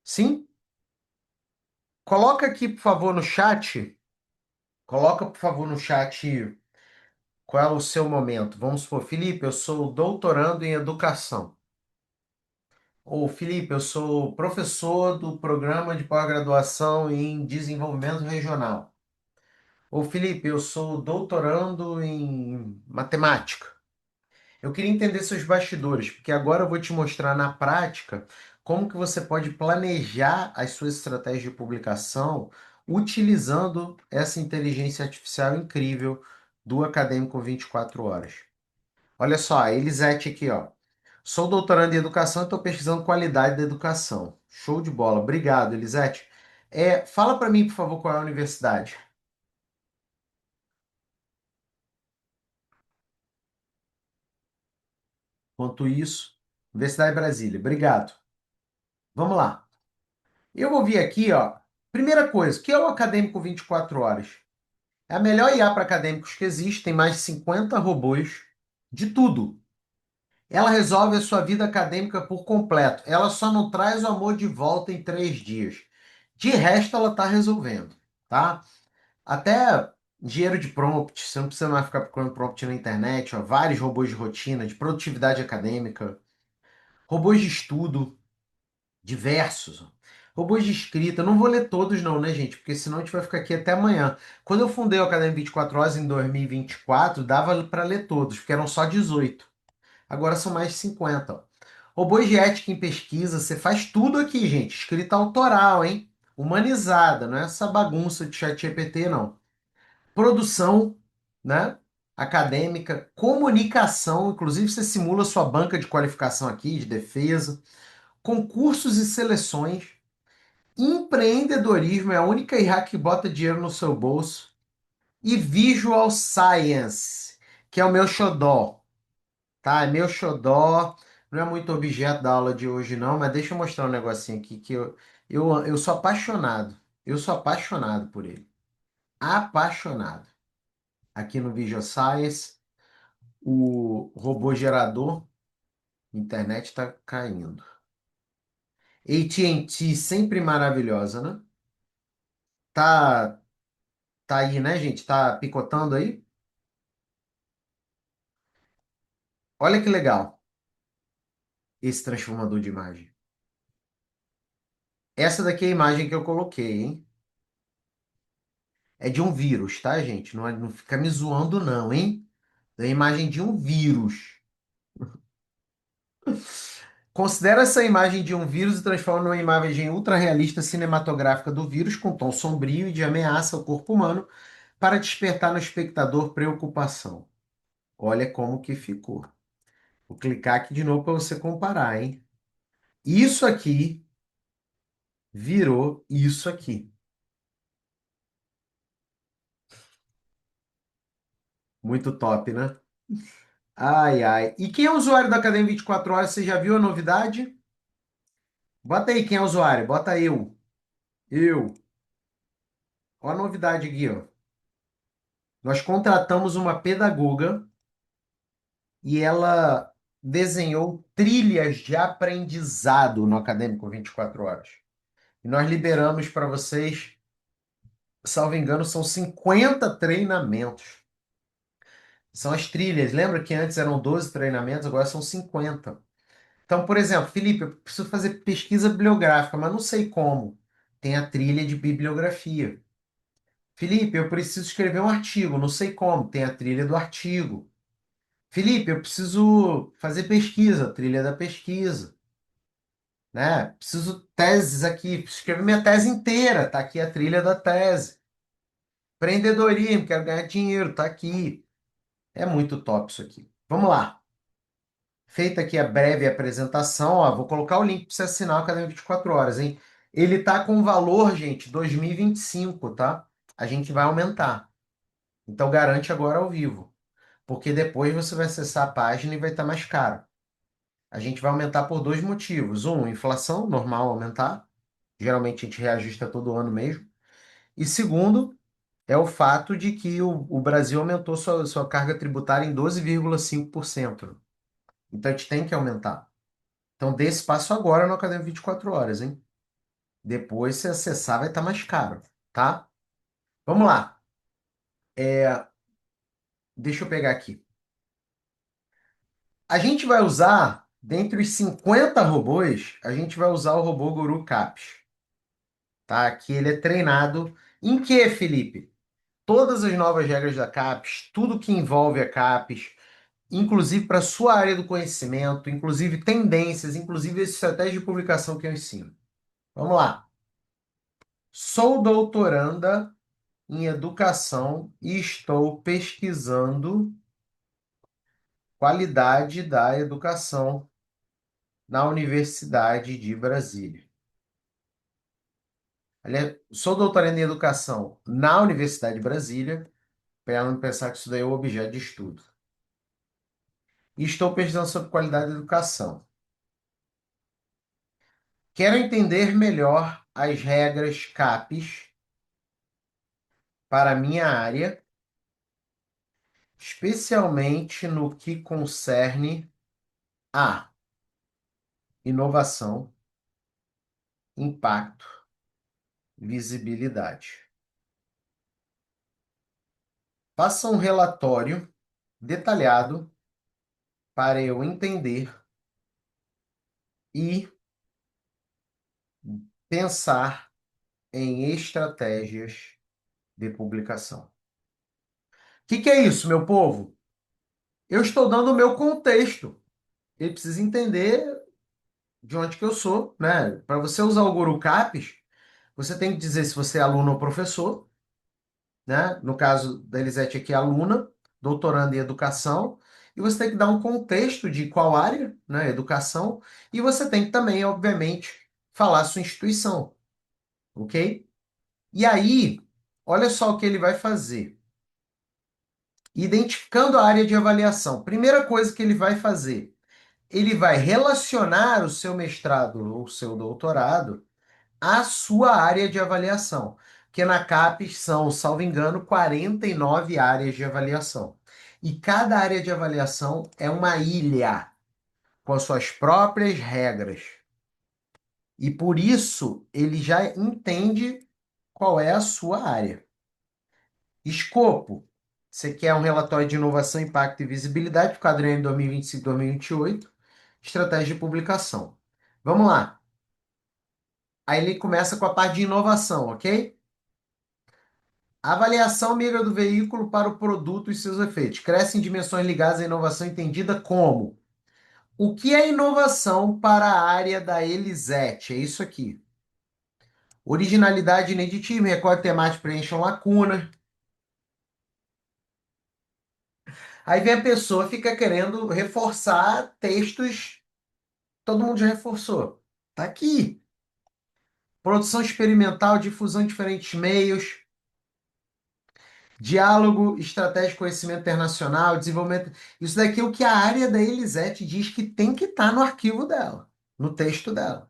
Sim? Coloca aqui, por favor, no chat. Coloca, por favor, no chat qual é o seu momento. Vamos supor, Felipe, eu sou doutorando em educação. Ou, Felipe, eu sou professor do programa de pós-graduação em desenvolvimento regional. Ou, Felipe, eu sou doutorando em matemática. Eu queria entender seus bastidores, porque agora eu vou te mostrar na prática como que você pode planejar as suas estratégias de publicação utilizando essa inteligência artificial incrível do Acadêmico 24 horas. Olha só, a Elisete aqui, ó. Sou doutorando em educação e estou pesquisando qualidade da educação. Show de bola. Obrigado, Elisete. Fala para mim, por favor, qual é a universidade. Quanto isso, Universidade de Brasília. Obrigado. Vamos lá. Eu vou vir aqui, ó. Primeira coisa, o que é o Acadêmico 24 horas? É a melhor IA para acadêmicos que existe, tem mais de 50 robôs de tudo. Ela resolve a sua vida acadêmica por completo. Ela só não traz o amor de volta em 3 dias. De resto, ela está resolvendo, tá? Até dinheiro de prompt, você não precisa mais ficar procurando prompt na internet, ó, vários robôs de rotina, de produtividade acadêmica, robôs de estudo, diversos. Ó. Robôs de escrita, eu não vou ler todos não, né, gente? Porque senão a gente vai ficar aqui até amanhã. Quando eu fundei o Academia 24 Horas em 2024, dava para ler todos, porque eram só 18. Agora são mais de 50. Ó. Robôs de ética em pesquisa, você faz tudo aqui, gente. Escrita autoral, hein? Humanizada, não é essa bagunça de chat GPT, não. Produção, né? Acadêmica, comunicação, inclusive você simula sua banca de qualificação aqui, de defesa, concursos e seleções, empreendedorismo, é a única IA que bota dinheiro no seu bolso, e Visual Science, que é o meu xodó, tá? É meu xodó, não é muito objeto da aula de hoje não, mas deixa eu mostrar um negocinho aqui que eu sou apaixonado, eu sou apaixonado por ele, apaixonado. Aqui no Visual Science, o robô gerador, internet está caindo. AT&T, sempre maravilhosa, né? Tá, tá aí, né, gente? Tá picotando aí? Olha que legal esse transformador de imagem. Essa daqui é a imagem que eu coloquei, hein? É de um vírus, tá, gente? Não, não fica me zoando, não, hein? É a imagem de um vírus. Considera essa imagem de um vírus e transforma numa imagem ultra realista cinematográfica do vírus com tom sombrio e de ameaça ao corpo humano para despertar no espectador preocupação. Olha como que ficou. Vou clicar aqui de novo para você comparar, hein? Isso aqui virou isso aqui. Muito top, né? Ai, ai. E quem é o usuário da Academia 24 Horas? Você já viu a novidade? Bota aí quem é o usuário. Bota eu. Eu. Olha a novidade aqui, ó. Nós contratamos uma pedagoga e ela desenhou trilhas de aprendizado no Acadêmico 24 Horas. E nós liberamos para vocês, salvo engano, são 50 treinamentos. São as trilhas. Lembra que antes eram 12 treinamentos, agora são 50. Então, por exemplo, Felipe, eu preciso fazer pesquisa bibliográfica, mas não sei como. Tem a trilha de bibliografia. Felipe, eu preciso escrever um artigo, não sei como. Tem a trilha do artigo. Felipe, eu preciso fazer pesquisa, trilha da pesquisa, né? Preciso teses aqui, preciso escrever minha tese inteira, tá aqui a trilha da tese. Empreendedorismo, quero ganhar dinheiro, tá aqui. É muito top isso aqui. Vamos lá. Feita aqui a breve apresentação, ó, vou colocar o link para você assinar o Academia 24 Horas, hein? Ele tá com valor, gente, 2025, tá? A gente vai aumentar. Então garante agora ao vivo, porque depois você vai acessar a página e vai estar mais caro. A gente vai aumentar por dois motivos. Um, inflação, normal aumentar. Geralmente a gente reajusta todo ano mesmo. E segundo, é o fato de que o Brasil aumentou sua carga tributária em 12,5%. Então a gente tem que aumentar. Então, dê esse passo agora no Academia 24 Horas, hein? Depois, se acessar, vai estar mais caro, tá? Vamos lá. Deixa eu pegar aqui. A gente vai usar, dentre os 50 robôs, a gente vai usar o robô Guru Caps, tá? Que ele é treinado em quê, Felipe? Todas as novas regras da CAPES, tudo que envolve a CAPES, inclusive para sua área do conhecimento, inclusive tendências, inclusive estratégia de publicação que eu ensino. Vamos lá. Sou doutoranda em educação e estou pesquisando qualidade da educação na Universidade de Brasília. Aliás, sou doutorando em educação na Universidade de Brasília, para não pensar que isso daí é o objeto de estudo. E estou pesquisando sobre qualidade da educação. Quero entender melhor as regras CAPES para a minha área, especialmente no que concerne a inovação, impacto, visibilidade. Faça um relatório detalhado para eu entender e pensar em estratégias de publicação. O que é isso, meu povo? Eu estou dando o meu contexto. Ele precisa entender de onde que eu sou, né? Para você usar o Guru Capes, você tem que dizer se você é aluno ou professor, né? No caso da Elisete aqui, aluna, doutoranda em educação, e você tem que dar um contexto de qual área, né? Educação, e você tem que também, obviamente, falar a sua instituição, ok? E aí, olha só o que ele vai fazer. Identificando a área de avaliação. Primeira coisa que ele vai fazer, ele vai relacionar o seu mestrado ou o seu doutorado à sua área de avaliação. Porque na CAPES são, salvo engano, 49 áreas de avaliação. E cada área de avaliação é uma ilha com as suas próprias regras. E por isso ele já entende qual é a sua área. Escopo. Você quer um relatório de inovação, impacto e visibilidade, quadrinho 2025-2028, estratégia de publicação. Vamos lá. Aí ele começa com a parte de inovação, ok? A avaliação migra do veículo para o produto e seus efeitos. Cresce em dimensões ligadas à inovação entendida como o que é inovação para a área da Elisete? É isso aqui. Originalidade ineditismo, recorte temático preencham lacunas. Aí vem a pessoa, fica querendo reforçar textos, todo mundo já reforçou. Tá aqui. Produção experimental, difusão em diferentes meios, diálogo, estratégia de conhecimento internacional, desenvolvimento. Isso daqui é o que a área da Elisete diz que tem que estar no arquivo dela, no texto dela.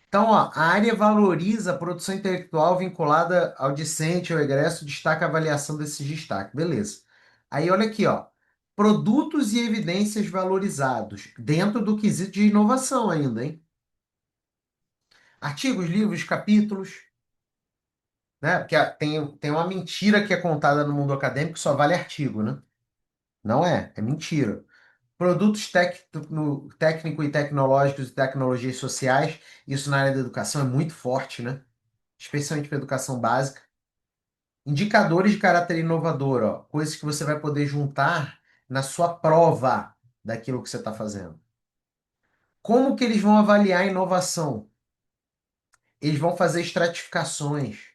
Então, ó, a área valoriza a produção intelectual vinculada ao discente, ao egresso, destaca a avaliação desses destaques. Beleza. Aí, olha aqui, ó. Produtos e evidências valorizados, dentro do quesito de inovação ainda, hein? Artigos, livros, capítulos, né? Porque tem uma mentira que é contada no mundo acadêmico que só vale artigo, né? Não é, é mentira. Produtos técnico e tecnológicos e tecnologias sociais, isso na área da educação é muito forte, né? Especialmente para educação básica. Indicadores de caráter inovador, ó, coisas que você vai poder juntar na sua prova daquilo que você está fazendo. Como que eles vão avaliar a inovação? Eles vão fazer estratificações.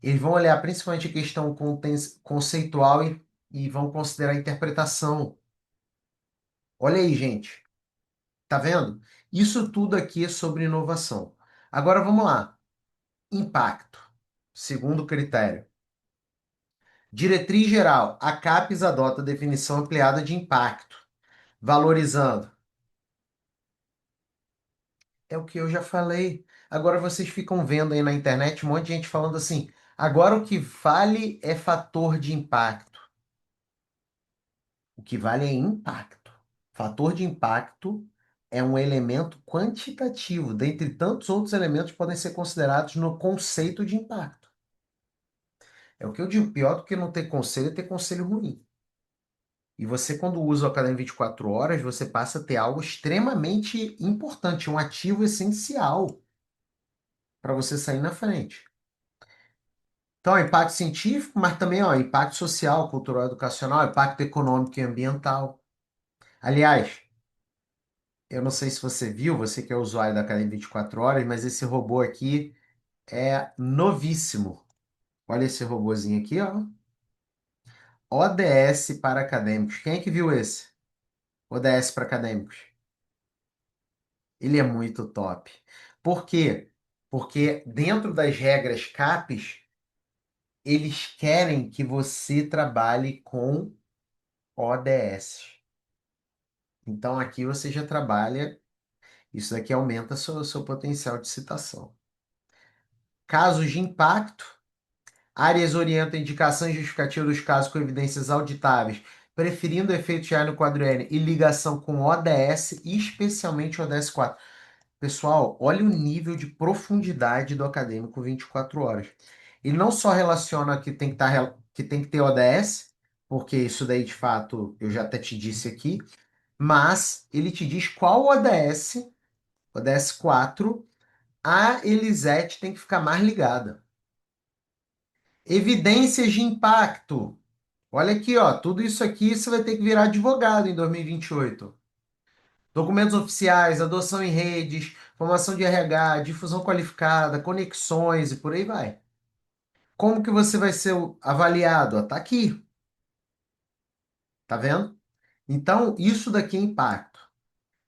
Eles vão olhar principalmente a questão conceitual e vão considerar a interpretação. Olha aí, gente. Tá vendo? Isso tudo aqui é sobre inovação. Agora vamos lá. Impacto. Segundo critério. Diretriz geral. A CAPES adota a definição ampliada de impacto, valorizando. É o que eu já falei. Agora vocês ficam vendo aí na internet um monte de gente falando assim. Agora o que vale é fator de impacto. O que vale é impacto. Fator de impacto é um elemento quantitativo, dentre tantos outros elementos que podem ser considerados no conceito de impacto. É o que eu digo, pior do que não ter conselho é ter conselho ruim. E você, quando usa o Academia 24 horas, você passa a ter algo extremamente importante, um ativo essencial para você sair na frente. Então, impacto científico, mas também ó, impacto social, cultural, educacional, impacto econômico e ambiental. Aliás, eu não sei se você viu, você que é usuário da Academia 24 horas, mas esse robô aqui é novíssimo. Olha esse robozinho aqui, ó. ODS para acadêmicos. Quem é que viu esse? ODS para acadêmicos. Ele é muito top. Por quê? Porque dentro das regras CAPES, eles querem que você trabalhe com ODS. Então aqui você já trabalha. Isso daqui aumenta seu potencial de citação. Casos de impacto. Áreas orientam indicação e justificativa dos casos com evidências auditáveis, preferindo efeito de no quadro N e ligação com ODS, especialmente ODS 4. Pessoal, olha o nível de profundidade do acadêmico 24 horas. Ele não só relaciona que tem que, que tem que ter ODS, porque isso daí de fato eu já até te disse aqui, mas ele te diz qual ODS, ODS 4, a Elisete tem que ficar mais ligada. Evidências de impacto. Olha aqui, ó, tudo isso aqui você vai ter que virar advogado em 2028. Documentos oficiais, adoção em redes, formação de RH, difusão qualificada, conexões e por aí vai. Como que você vai ser avaliado? Ó, tá aqui, tá vendo? Então, isso daqui é impacto.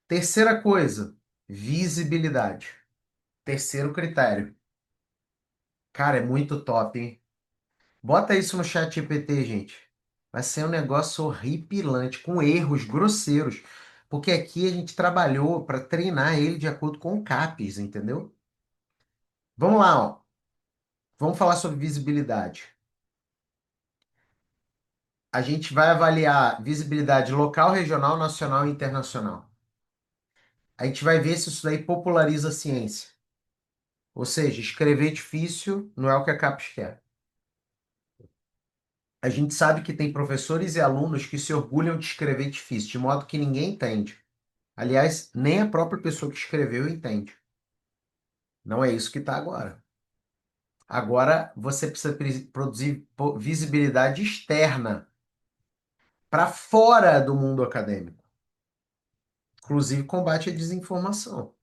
Terceira coisa, visibilidade. Terceiro critério. Cara, é muito top, hein? Bota isso no chat GPT, gente. Vai ser um negócio horripilante, com erros grosseiros. Porque aqui a gente trabalhou para treinar ele de acordo com o CAPES, entendeu? Vamos lá, ó. Vamos falar sobre visibilidade. A gente vai avaliar visibilidade local, regional, nacional e internacional. A gente vai ver se isso daí populariza a ciência. Ou seja, escrever difícil não é o que a CAPES quer. A gente sabe que tem professores e alunos que se orgulham de escrever difícil, de modo que ninguém entende. Aliás, nem a própria pessoa que escreveu entende. Não é isso que está agora. Agora você precisa produzir visibilidade externa para fora do mundo acadêmico, inclusive combate à desinformação.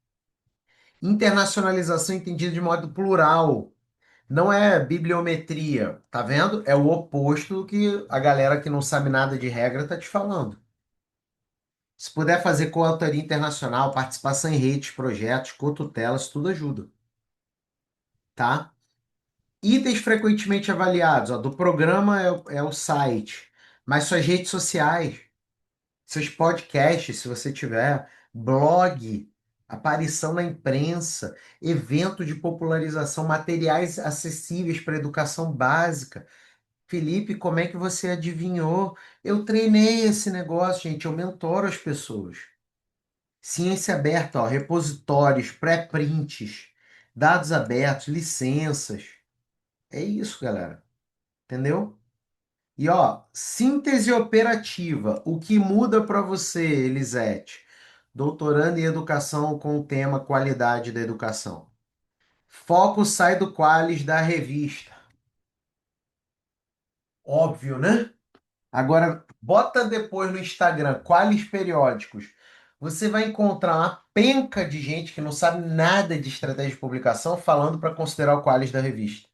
Internacionalização entendida de modo plural. Não é bibliometria, tá vendo? É o oposto do que a galera que não sabe nada de regra tá te falando. Se puder fazer coautoria internacional, participação em redes, projetos, cotutelas, tudo ajuda, tá? Itens frequentemente avaliados, ó, do programa é o site, mas suas redes sociais, seus podcasts, se você tiver, blog, aparição na imprensa, evento de popularização, materiais acessíveis para educação básica. Felipe, como é que você adivinhou? Eu treinei esse negócio, gente, eu mentoro as pessoas. Ciência aberta, ó, repositórios, pré-prints, dados abertos, licenças. É isso, galera. Entendeu? E ó, síntese operativa. O que muda para você, Elisete? Doutorando em educação com o tema qualidade da educação. Foco sai do Qualis da revista. Óbvio, né? Agora, bota depois no Instagram, Qualis Periódicos. Você vai encontrar uma penca de gente que não sabe nada de estratégia de publicação falando para considerar o Qualis da revista.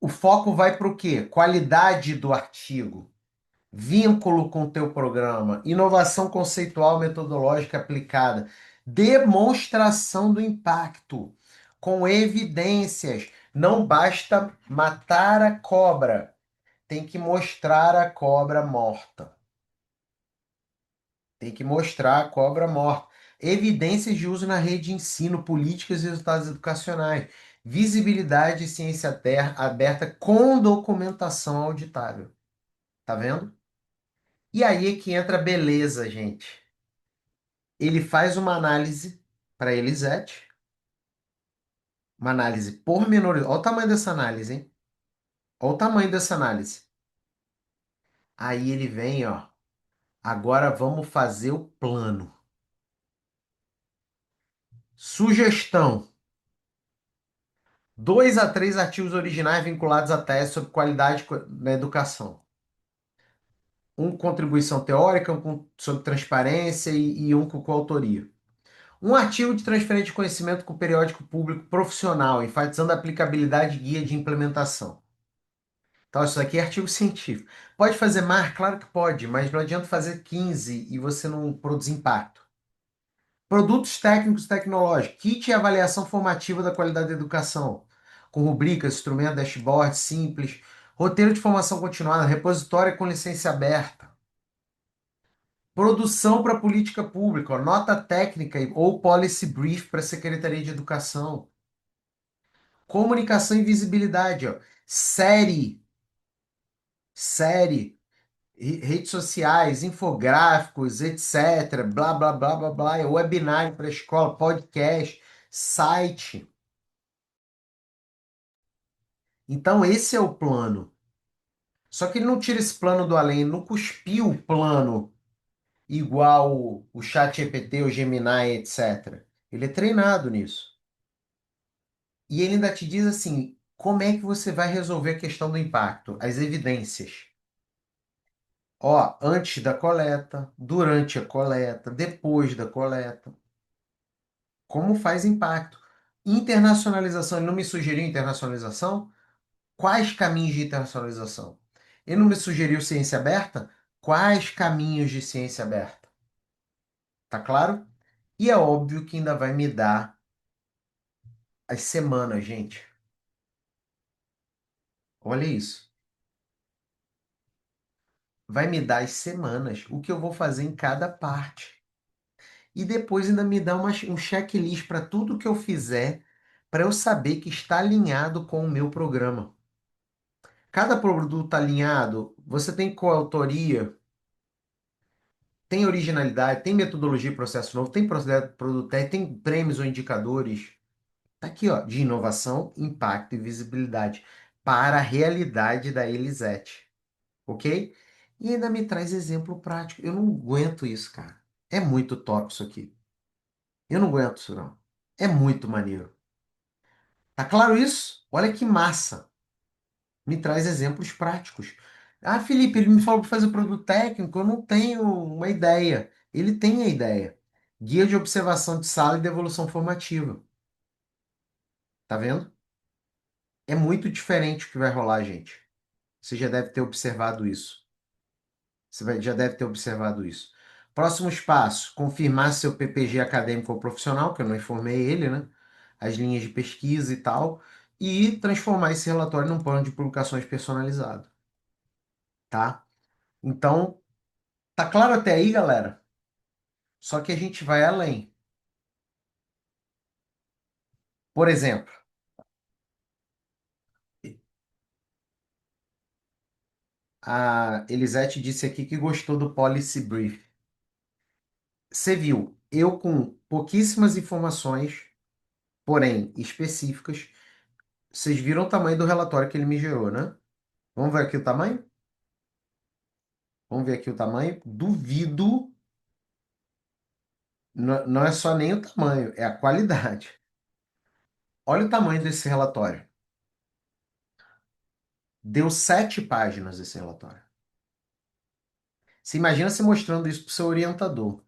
O foco vai para o quê? Qualidade do artigo. Vínculo com o teu programa, inovação conceitual metodológica aplicada, demonstração do impacto, com evidências. Não basta matar a cobra, tem que mostrar a cobra morta. Tem que mostrar a cobra morta. Evidências de uso na rede de ensino, políticas e resultados educacionais. Visibilidade e ciência aberta com documentação auditável. Tá vendo? E aí é que entra a beleza, gente. Ele faz uma análise para Elisete, uma análise pormenorizada. Olha o tamanho dessa análise, hein? Olha o tamanho dessa análise. Aí ele vem, ó. Agora vamos fazer o plano. Sugestão: 2 a 3 artigos originais vinculados à tese sobre qualidade na educação. Um contribuição teórica, sobre transparência e um com coautoria. Um artigo de transferência de conhecimento com o periódico público profissional, enfatizando a aplicabilidade e guia de implementação. Então, isso aqui é artigo científico. Pode fazer mais? Claro que pode, mas não adianta fazer 15 e você não produzir impacto. Produtos técnicos e tecnológicos, kit e avaliação formativa da qualidade da educação, com rubricas, instrumento, dashboard simples, roteiro de formação continuada, repositório com licença aberta. Produção para política pública, ó, nota técnica ou policy brief para a Secretaria de Educação. Comunicação e visibilidade, ó. Série, redes sociais, infográficos, etc. Blá, blá, blá, blá, blá. Webinário para escola, podcast, site. Então, esse é o plano. Só que ele não tira esse plano do além, ele não cuspiu o plano igual o ChatGPT, o Gemini, etc. Ele é treinado nisso. E ele ainda te diz assim, como é que você vai resolver a questão do impacto? As evidências. Ó, antes da coleta, durante a coleta, depois da coleta. Como faz impacto? Internacionalização, ele não me sugeriu internacionalização? Quais caminhos de internacionalização? Ele não me sugeriu ciência aberta? Quais caminhos de ciência aberta? Tá claro? E é óbvio que ainda vai me dar as semanas, gente. Olha isso. Vai me dar as semanas, o que eu vou fazer em cada parte. E depois ainda me dá um checklist para tudo que eu fizer, para eu saber que está alinhado com o meu programa. Cada produto alinhado, você tem coautoria, tem originalidade, tem metodologia e processo novo, tem produto, tem prêmios ou indicadores. Tá aqui, ó, de inovação, impacto e visibilidade para a realidade da Elisete, ok? E ainda me traz exemplo prático. Eu não aguento isso, cara. É muito top isso aqui. Eu não aguento isso, não. É muito maneiro. Tá claro isso? Olha que massa. Me traz exemplos práticos. Ah, Felipe, ele me falou para fazer produto técnico, eu não tenho uma ideia. Ele tem a ideia. Guia de observação de sala e devolução formativa. Tá vendo? É muito diferente o que vai rolar, gente. Você já deve ter observado isso. Já deve ter observado isso. Próximos passos: confirmar seu PPG acadêmico ou profissional, que eu não informei ele, né? As linhas de pesquisa e tal, e transformar esse relatório num plano de publicações personalizado, tá? Então, tá claro até aí, galera? Só que a gente vai além. Por exemplo, a Elisete disse aqui que gostou do Policy Brief. Você viu, eu com pouquíssimas informações, porém específicas, vocês viram o tamanho do relatório que ele me gerou, né? Vamos ver aqui o tamanho? Vamos ver aqui o tamanho. Duvido, não é só nem o tamanho, é a qualidade. Olha o tamanho desse relatório. Deu 7 páginas esse relatório. Você imagina você mostrando isso para o seu orientador.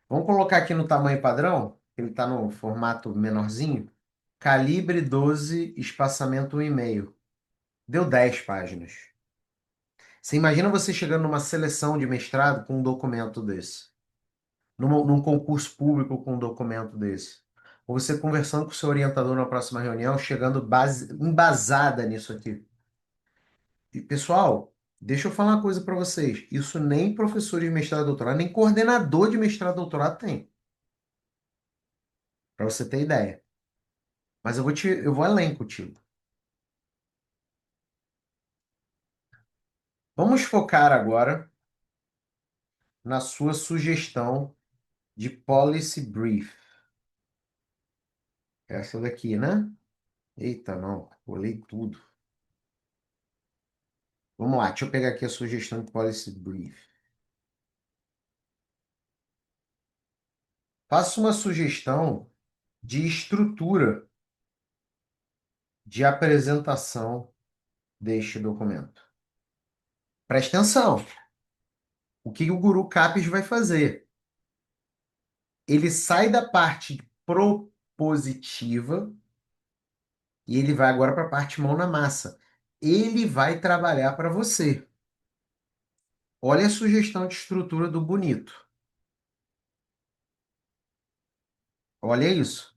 Vamos colocar aqui no tamanho padrão, ele está no formato menorzinho. Calibre 12, espaçamento 1,5. Deu 10 páginas. Você imagina você chegando numa seleção de mestrado com um documento desse? Num concurso público com um documento desse? Ou você conversando com o seu orientador na próxima reunião, chegando embasada nisso aqui? E, pessoal, deixa eu falar uma coisa para vocês. Isso nem professor de mestrado e doutorado, nem coordenador de mestrado e doutorado tem. Para você ter ideia. Mas eu vou além contigo. Vamos focar agora na sua sugestão de policy brief. Essa daqui, né? Eita, não, pulei tudo. Vamos lá, deixa eu pegar aqui a sugestão de policy brief. Faça uma sugestão de estrutura de apresentação deste documento. Preste atenção. O que o Guru Capes vai fazer? Ele sai da parte propositiva e ele vai agora para a parte mão na massa. Ele vai trabalhar para você. Olha a sugestão de estrutura do bonito. Olha isso.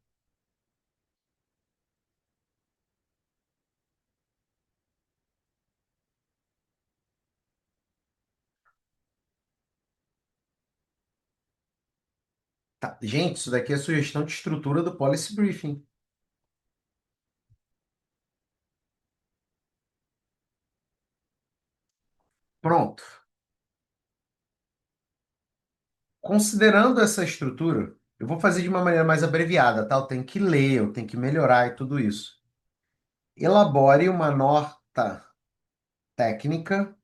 Tá. Gente, isso daqui é sugestão de estrutura do Policy Briefing. Pronto. Considerando essa estrutura, eu vou fazer de uma maneira mais abreviada, tá? Eu tenho que ler, eu tenho que melhorar e tudo isso. Elabore uma nota técnica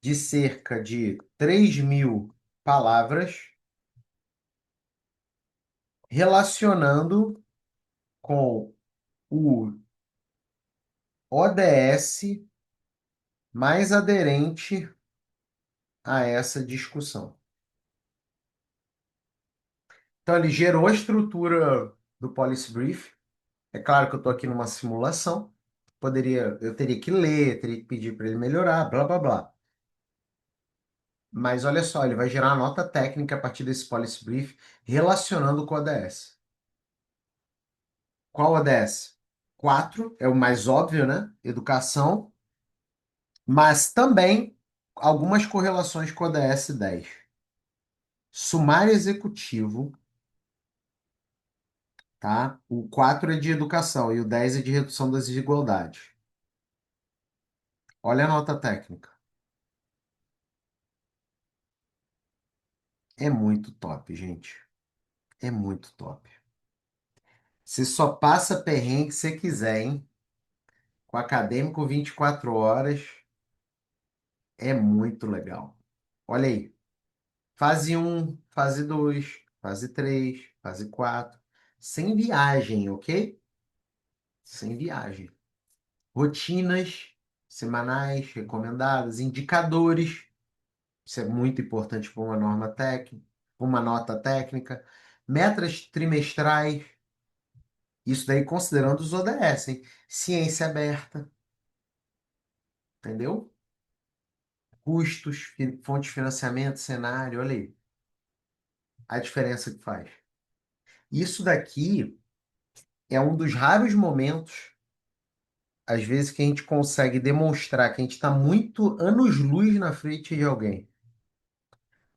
de cerca de 3.000 palavras relacionando com o ODS mais aderente a essa discussão. Então, ele gerou a estrutura do Policy Brief. É claro que eu estou aqui numa simulação. Eu teria que ler, teria que pedir para ele melhorar, blá, blá, blá. Mas olha só, ele vai gerar uma nota técnica a partir desse Policy Brief relacionando com o ODS. Qual ODS? 4 é o mais óbvio, né? Educação, mas também algumas correlações com o ODS 10. Sumário executivo, tá? O 4 é de educação e o 10 é de redução das desigualdades. Olha a nota técnica. É muito top, gente. É muito top. Você só passa perrengue se você quiser, hein? Com acadêmico 24 horas é muito legal. Olha aí. Fase um, fase 2, fase 3, fase 4. Sem viagem, ok? Sem viagem. Rotinas semanais recomendadas, indicadores. Isso é muito importante para uma norma técnica, para uma nota técnica. Metas trimestrais. Isso daí considerando os ODS, hein? Ciência aberta, entendeu? Custos, fonte de financiamento, cenário, olha aí a diferença que faz. Isso daqui é um dos raros momentos, às vezes, que a gente consegue demonstrar que a gente está muito anos-luz na frente de alguém.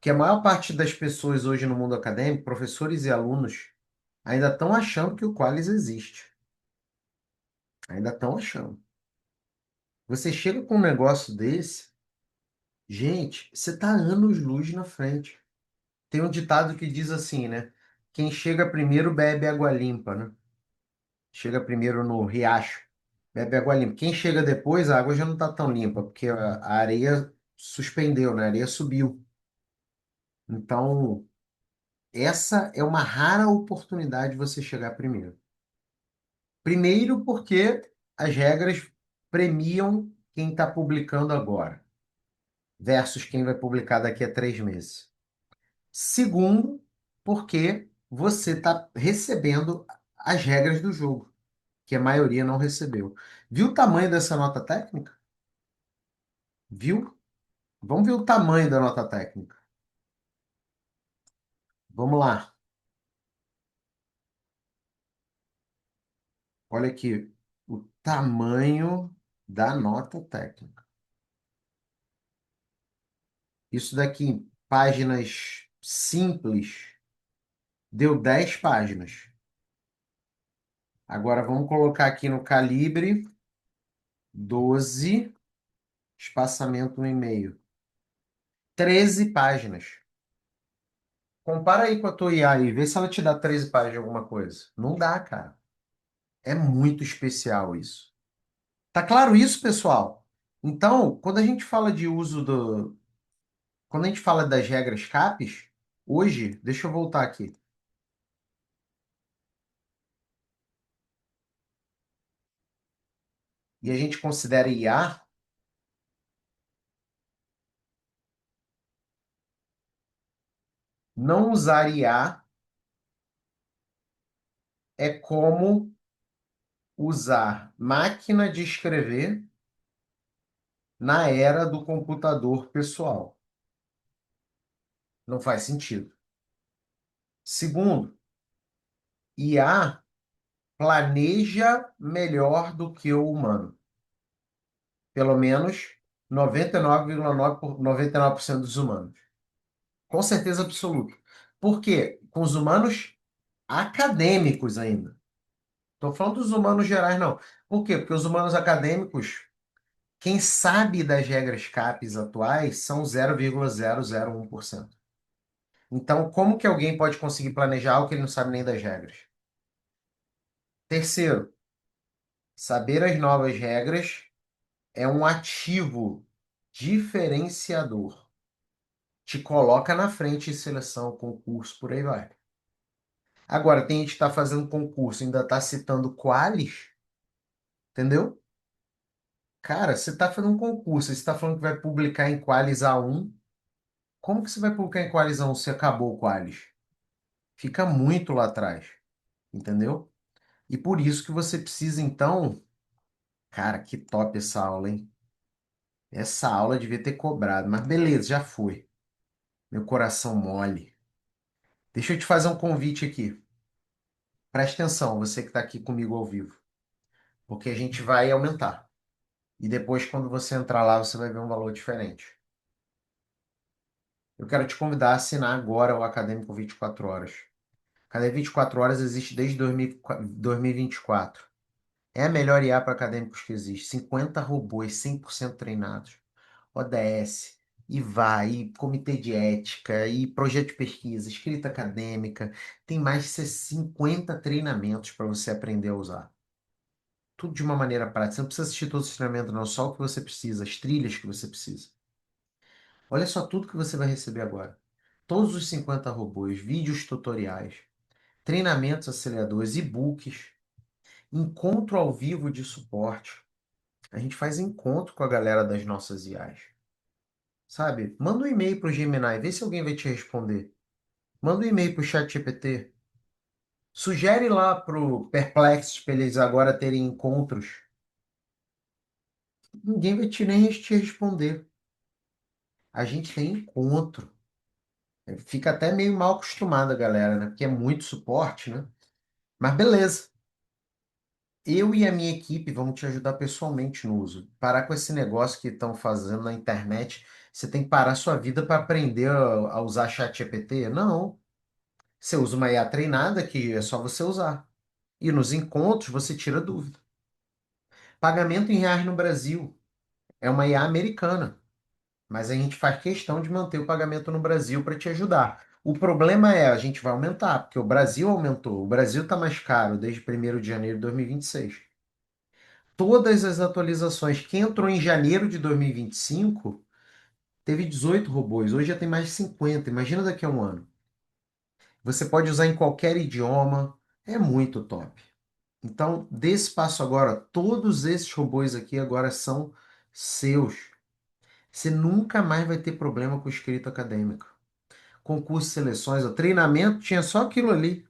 Que a maior parte das pessoas hoje no mundo acadêmico, professores e alunos, ainda estão achando que o Qualis existe. Ainda estão achando. Você chega com um negócio desse, gente, você está anos-luz na frente. Tem um ditado que diz assim, né? Quem chega primeiro bebe água limpa, né? Chega primeiro no riacho, bebe água limpa. Quem chega depois, a água já não está tão limpa, porque a areia suspendeu, né? A areia subiu. Então, essa é uma rara oportunidade de você chegar primeiro. Primeiro, porque as regras premiam quem está publicando agora, versus quem vai publicar daqui a 3 meses. Segundo, porque você está recebendo as regras do jogo, que a maioria não recebeu. Viu o tamanho dessa nota técnica? Viu? Vamos ver o tamanho da nota técnica. Vamos lá. Olha aqui o tamanho da nota técnica. Isso daqui, em páginas simples, deu 10 páginas. Agora vamos colocar aqui no calibre 12, espaçamento 1,5. 13 páginas. Compara aí com a tua IA e vê se ela te dá 13 páginas de alguma coisa. Não dá, cara. É muito especial isso. Tá claro isso, pessoal? Então, quando a gente fala de uso do. Quando a gente fala das regras CAPES, hoje, deixa eu voltar aqui. E a gente considera IA, não usar IA é como usar máquina de escrever na era do computador pessoal. Não faz sentido. Segundo, IA planeja melhor do que o humano. Pelo menos 99,9% dos humanos. Com certeza absoluta. Por quê? Com os humanos acadêmicos ainda. Estou falando dos humanos gerais, não. Por quê? Porque os humanos acadêmicos, quem sabe das regras CAPES atuais são 0,001%. Então, como que alguém pode conseguir planejar algo que ele não sabe nem das regras? Terceiro, saber as novas regras é um ativo diferenciador. Te coloca na frente em seleção, concurso, por aí vai. Agora, tem gente que está fazendo concurso, ainda está citando qualis, entendeu? Cara, você está fazendo um concurso, você está falando que vai publicar em qualis A1. Como que você vai publicar em qualis A1 se acabou o qualis? Fica muito lá atrás, entendeu? E por isso que você precisa, então, cara, que top essa aula, hein? Essa aula devia ter cobrado, mas beleza, já foi. Meu coração mole. Deixa eu te fazer um convite aqui. Preste atenção, você que está aqui comigo ao vivo, porque a gente vai aumentar. E depois, quando você entrar lá, você vai ver um valor diferente. Eu quero te convidar a assinar agora o Acadêmico 24 Horas. O Acadêmico 24 Horas existe desde 2024. É a melhor IA para acadêmicos que existe. 50 robôs 100% treinados. ODS, IVA, e comitê de ética, e projeto de pesquisa, escrita acadêmica. Tem mais de 50 treinamentos para você aprender a usar. Tudo de uma maneira prática. Você não precisa assistir todos os treinamentos, não. Só o que você precisa, as trilhas que você precisa. Olha só tudo que você vai receber agora. Todos os 50 robôs, vídeos tutoriais, treinamentos aceleradores, e-books, encontro ao vivo de suporte. A gente faz encontro com a galera das nossas IAs. Sabe? Manda um e-mail para o Gemini, vê se alguém vai te responder. Manda um e-mail para o ChatGPT. Sugere lá para o Perplexity para eles agora terem encontros. Ninguém vai nem te responder. A gente tem encontro. Fica até meio mal acostumada, galera, né? Porque é muito suporte, né? Mas beleza. Eu e a minha equipe vamos te ajudar pessoalmente no uso. Parar com esse negócio que estão fazendo na internet. Você tem que parar a sua vida para aprender a usar ChatGPT? Não. Você usa uma IA treinada que é só você usar. E nos encontros você tira dúvida. Pagamento em reais no Brasil é uma IA americana, mas a gente faz questão de manter o pagamento no Brasil para te ajudar. O problema é a gente vai aumentar, porque o Brasil aumentou. O Brasil está mais caro desde 1º de janeiro de 2026. Todas as atualizações que entrou em janeiro de 2025 teve 18 robôs. Hoje já tem mais de 50. Imagina daqui a um ano. Você pode usar em qualquer idioma. É muito top. Então, dê esse passo agora. Todos esses robôs aqui agora são seus. Você nunca mais vai ter problema com escrita acadêmica. Concurso, seleções, o treinamento tinha só aquilo ali.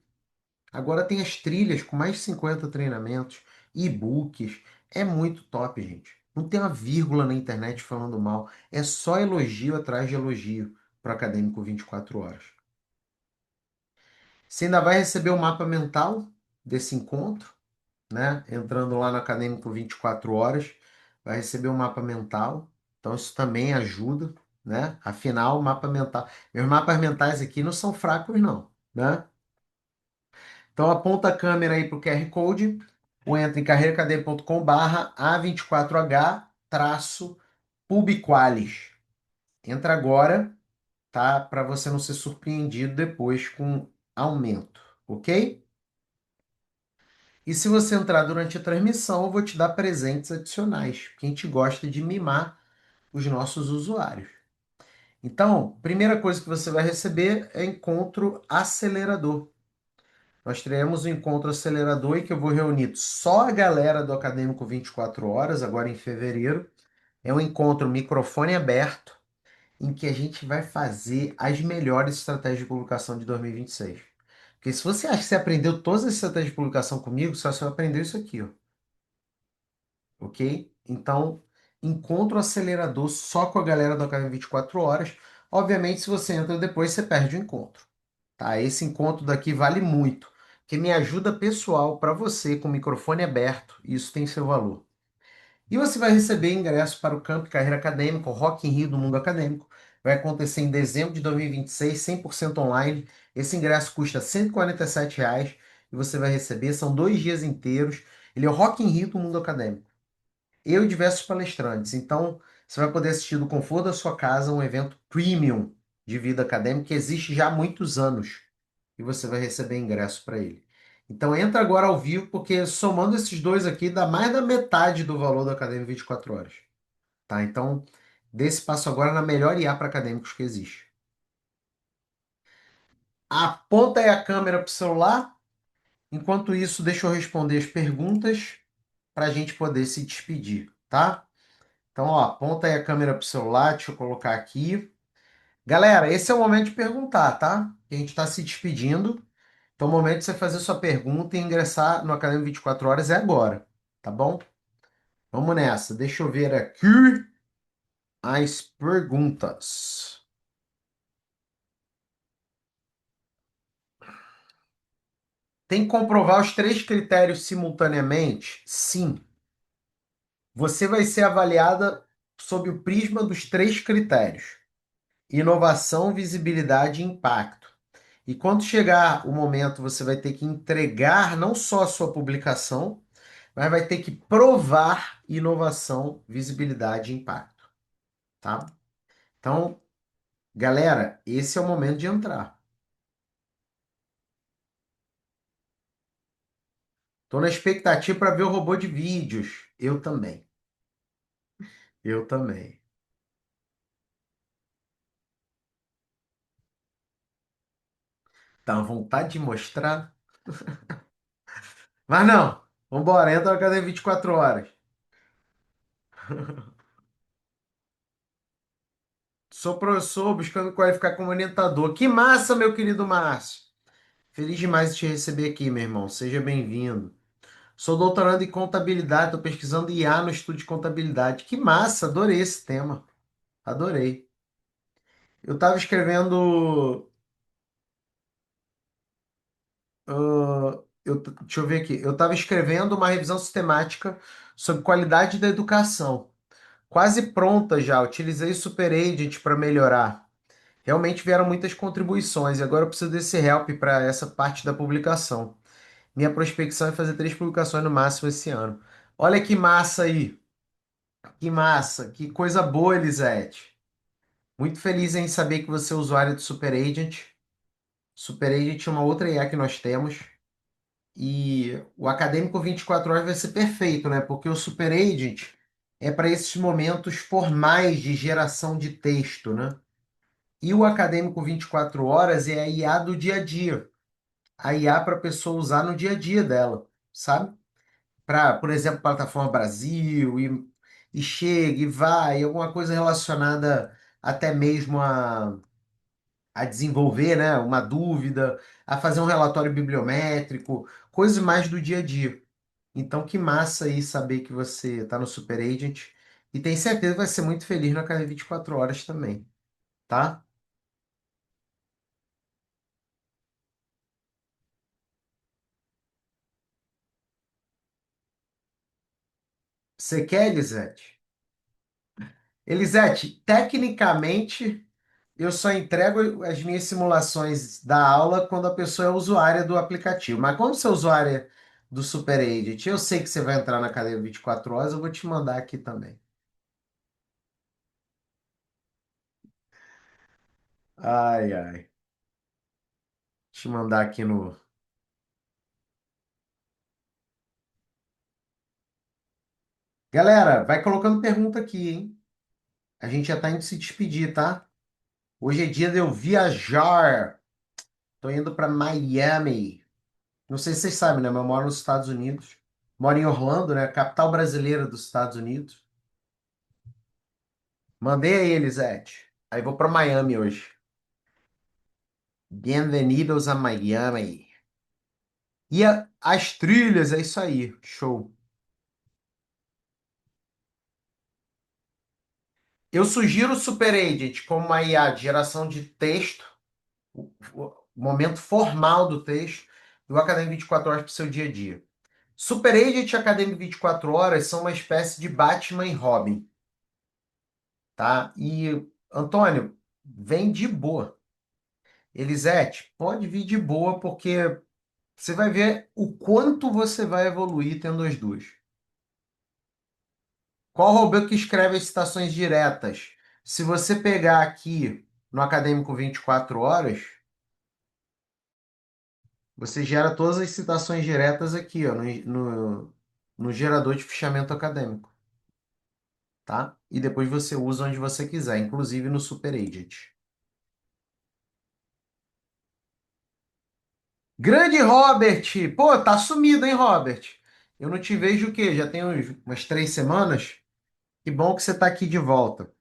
Agora tem as trilhas com mais de 50 treinamentos, e-books. É muito top, gente. Não tem uma vírgula na internet falando mal. É só elogio atrás de elogio para o Acadêmico 24 Horas. Você ainda vai receber o mapa mental desse encontro, né? Entrando lá no Acadêmico 24 Horas, vai receber um mapa mental. Então, isso também ajuda, né? Afinal, o mapa mental. Meus mapas mentais aqui não são fracos, não, né? Então, aponta a câmera aí para o QR Code ou entra em carreiracadêmica.com/barra A24H-PubQualis. Entra agora, tá? Para você não ser surpreendido depois com aumento, ok? E se você entrar durante a transmissão, eu vou te dar presentes adicionais, porque a gente gosta de mimar os nossos usuários. Então, primeira coisa que você vai receber é encontro acelerador. Nós teremos um encontro acelerador em que eu vou reunir só a galera do Acadêmico 24 Horas, agora em fevereiro. É um encontro microfone aberto, em que a gente vai fazer as melhores estratégias de publicação de 2026. Porque se você acha que você aprendeu todas as estratégias de publicação comigo, só você vai aprender isso aqui, ó. Ok? Então, encontro acelerador só com a galera do Academia 24 Horas. Obviamente, se você entra depois, você perde o encontro. Tá? Esse encontro daqui vale muito, que me ajuda pessoal para você com o microfone aberto. Isso tem seu valor. E você vai receber ingresso para o Camp Carreira Acadêmica, o Rock in Rio do Mundo Acadêmico, Vai acontecer em dezembro de 2026, 100% online. Esse ingresso custa R$ 147 e você vai receber, são 2 dias inteiros. Ele é o Rock in Rio do mundo acadêmico. Eu e diversos palestrantes. Então, você vai poder assistir do conforto da sua casa um evento premium de vida acadêmica que existe já há muitos anos. E você vai receber ingresso para ele. Então, entra agora ao vivo, porque somando esses dois aqui, dá mais da metade do valor da Academia 24 horas. Tá? Então, dê esse passo agora na melhor IA para acadêmicos que existe. Aponta aí a câmera para o celular. Enquanto isso, deixa eu responder as perguntas para a gente poder se despedir, tá? Então, ó, aponta aí a câmera pro celular, deixa eu colocar aqui. Galera, esse é o momento de perguntar, tá? A gente está se despedindo. Então, o momento de você fazer sua pergunta e ingressar no Academia 24 Horas é agora, tá bom? Vamos nessa. Deixa eu ver aqui as perguntas. Tem que comprovar os três critérios simultaneamente? Sim. Você vai ser avaliada sob o prisma dos três critérios: inovação, visibilidade e impacto. E quando chegar o momento, você vai ter que entregar não só a sua publicação, mas vai ter que provar inovação, visibilidade e impacto, tá? Então, galera, esse é o momento de entrar. Tô na expectativa para ver o robô de vídeos. Eu também. Eu também. Dá uma vontade de mostrar. Mas não. Vambora, entra na cadeia 24 horas. Sou professor buscando qualificar como orientador. Que massa, meu querido Márcio. Feliz demais de te receber aqui, meu irmão. Seja bem-vindo. Sou doutorando em contabilidade, estou pesquisando IA no estudo de contabilidade. Que massa, adorei esse tema. Adorei. Eu estava escrevendo. Deixa eu ver aqui. Eu estava escrevendo uma revisão sistemática sobre qualidade da educação. Quase pronta já. Utilizei o SuperAgent para melhorar. Realmente vieram muitas contribuições e agora eu preciso desse help para essa parte da publicação. Minha prospecção é fazer 3 publicações no máximo esse ano. Olha que massa aí. Que massa. Que coisa boa, Elisete. Muito feliz em saber que você é usuário do SuperAgent. SuperAgent é uma outra IA que nós temos. E o Acadêmico 24 horas vai ser perfeito, né? Porque o SuperAgent é para esses momentos formais de geração de texto, né? E o Acadêmico 24 horas é a IA do dia a dia. A IA para a pessoa usar no dia a dia dela, sabe? Para, por exemplo, Plataforma Brasil e chega e vai, alguma coisa relacionada até mesmo a desenvolver, né, uma dúvida, a fazer um relatório bibliométrico, coisas mais do dia a dia. Então, que massa aí saber que você está no Super Agent e tenho certeza que vai ser muito feliz na Academia 24 horas também, tá? Você quer, Elisete? Elisete, tecnicamente, eu só entrego as minhas simulações da aula quando a pessoa é usuária do aplicativo. Mas como você é usuária do Super Agent, eu sei que você vai entrar na cadeia 24 horas, eu vou te mandar aqui também. Ai, ai. Te mandar aqui no. Galera, vai colocando pergunta aqui, hein? A gente já tá indo se despedir, tá? Hoje é dia de eu viajar. Tô indo para Miami. Não sei se vocês sabem, né? Mas eu moro nos Estados Unidos. Moro em Orlando, né? Capital brasileira dos Estados Unidos. Mandei aí, Elisete. Aí vou para Miami hoje. Bem-vindos a Miami. E as trilhas, é isso aí. Show. Eu sugiro o Super Agent como uma IA de geração de texto, o momento formal do texto, do Academy 24 horas para o seu dia a dia. Super Agent e Academy 24 horas são uma espécie de Batman e Robin, tá? E, Antônio, Vem de boa. Elisete, pode vir de boa, porque você vai ver o quanto você vai evoluir tendo as duas. Qual robô que escreve as citações diretas? Se você pegar aqui no Acadêmico 24 horas, você gera todas as citações diretas aqui, ó, no gerador de fichamento acadêmico, tá? E depois você usa onde você quiser, inclusive no SuperAgent. Grande Robert! Pô, tá sumido, hein, Robert? Eu não te vejo o quê? Já tem umas 3 semanas? Que bom que você está aqui de volta.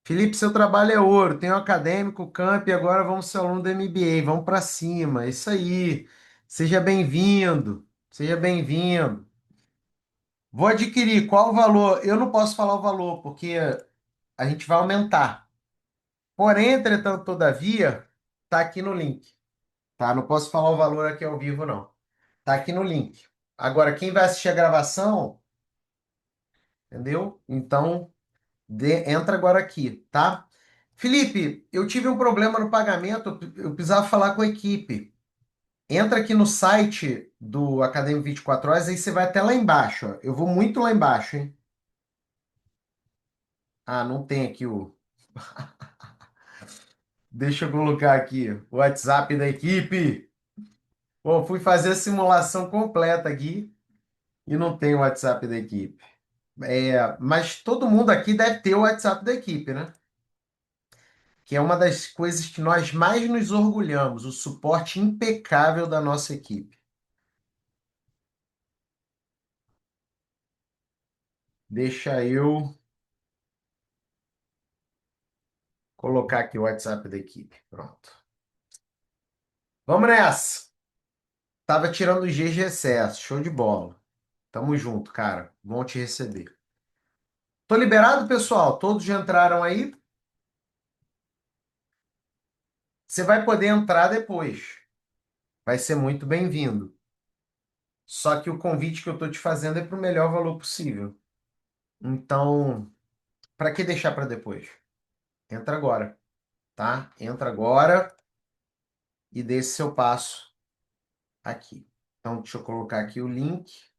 Felipe, seu trabalho é ouro. Tem o acadêmico, camp, e agora vamos ser aluno do MBA. Vamos para cima. Isso aí. Seja bem-vindo. Seja bem-vindo. Vou adquirir. Qual o valor? Eu não posso falar o valor, porque a gente vai aumentar. Porém, entretanto, todavia, tá aqui no link. Tá? Não posso falar o valor aqui ao vivo, não. Tá aqui no link. Agora, quem vai assistir a gravação, entendeu? Então, entra agora aqui, tá? Felipe, eu tive um problema no pagamento, eu precisava falar com a equipe. Entra aqui no site do Acadêmico 24 Horas, aí você vai até lá embaixo, ó. Eu vou muito lá embaixo, hein? Ah, não tem aqui o. Deixa eu colocar aqui o WhatsApp da equipe. Pô, fui fazer a simulação completa aqui e não tem o WhatsApp da equipe. Mas todo mundo aqui deve ter o WhatsApp da equipe, né? Que é uma das coisas que nós mais nos orgulhamos, o suporte impecável da nossa equipe. Deixa eu colocar aqui o WhatsApp da equipe. Pronto. Vamos nessa. Tava tirando os Gs de excesso. Show de bola. Tamo junto, cara. Bom te receber. Tô liberado, pessoal? Todos já entraram aí? Você vai poder entrar depois. Vai ser muito bem-vindo. Só que o convite que eu tô te fazendo é pro melhor valor possível. Então, para que deixar para depois? Entra agora, tá? Entra agora e dê esse seu passo aqui. Então, deixa eu colocar aqui o link,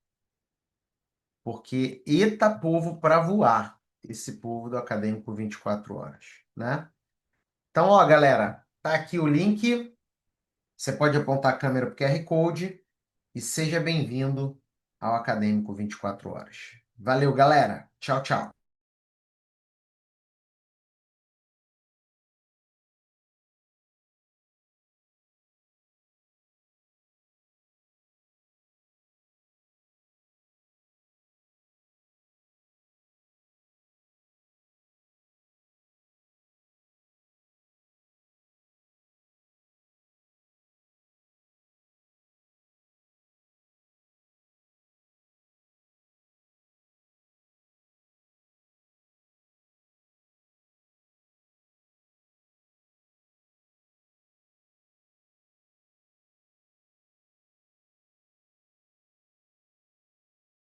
porque eita povo para voar, esse povo do Acadêmico 24 horas, né? Então, ó, galera, tá aqui o link. Você pode apontar a câmera para o QR Code e seja bem-vindo ao Acadêmico 24 horas. Valeu, galera. Tchau, tchau.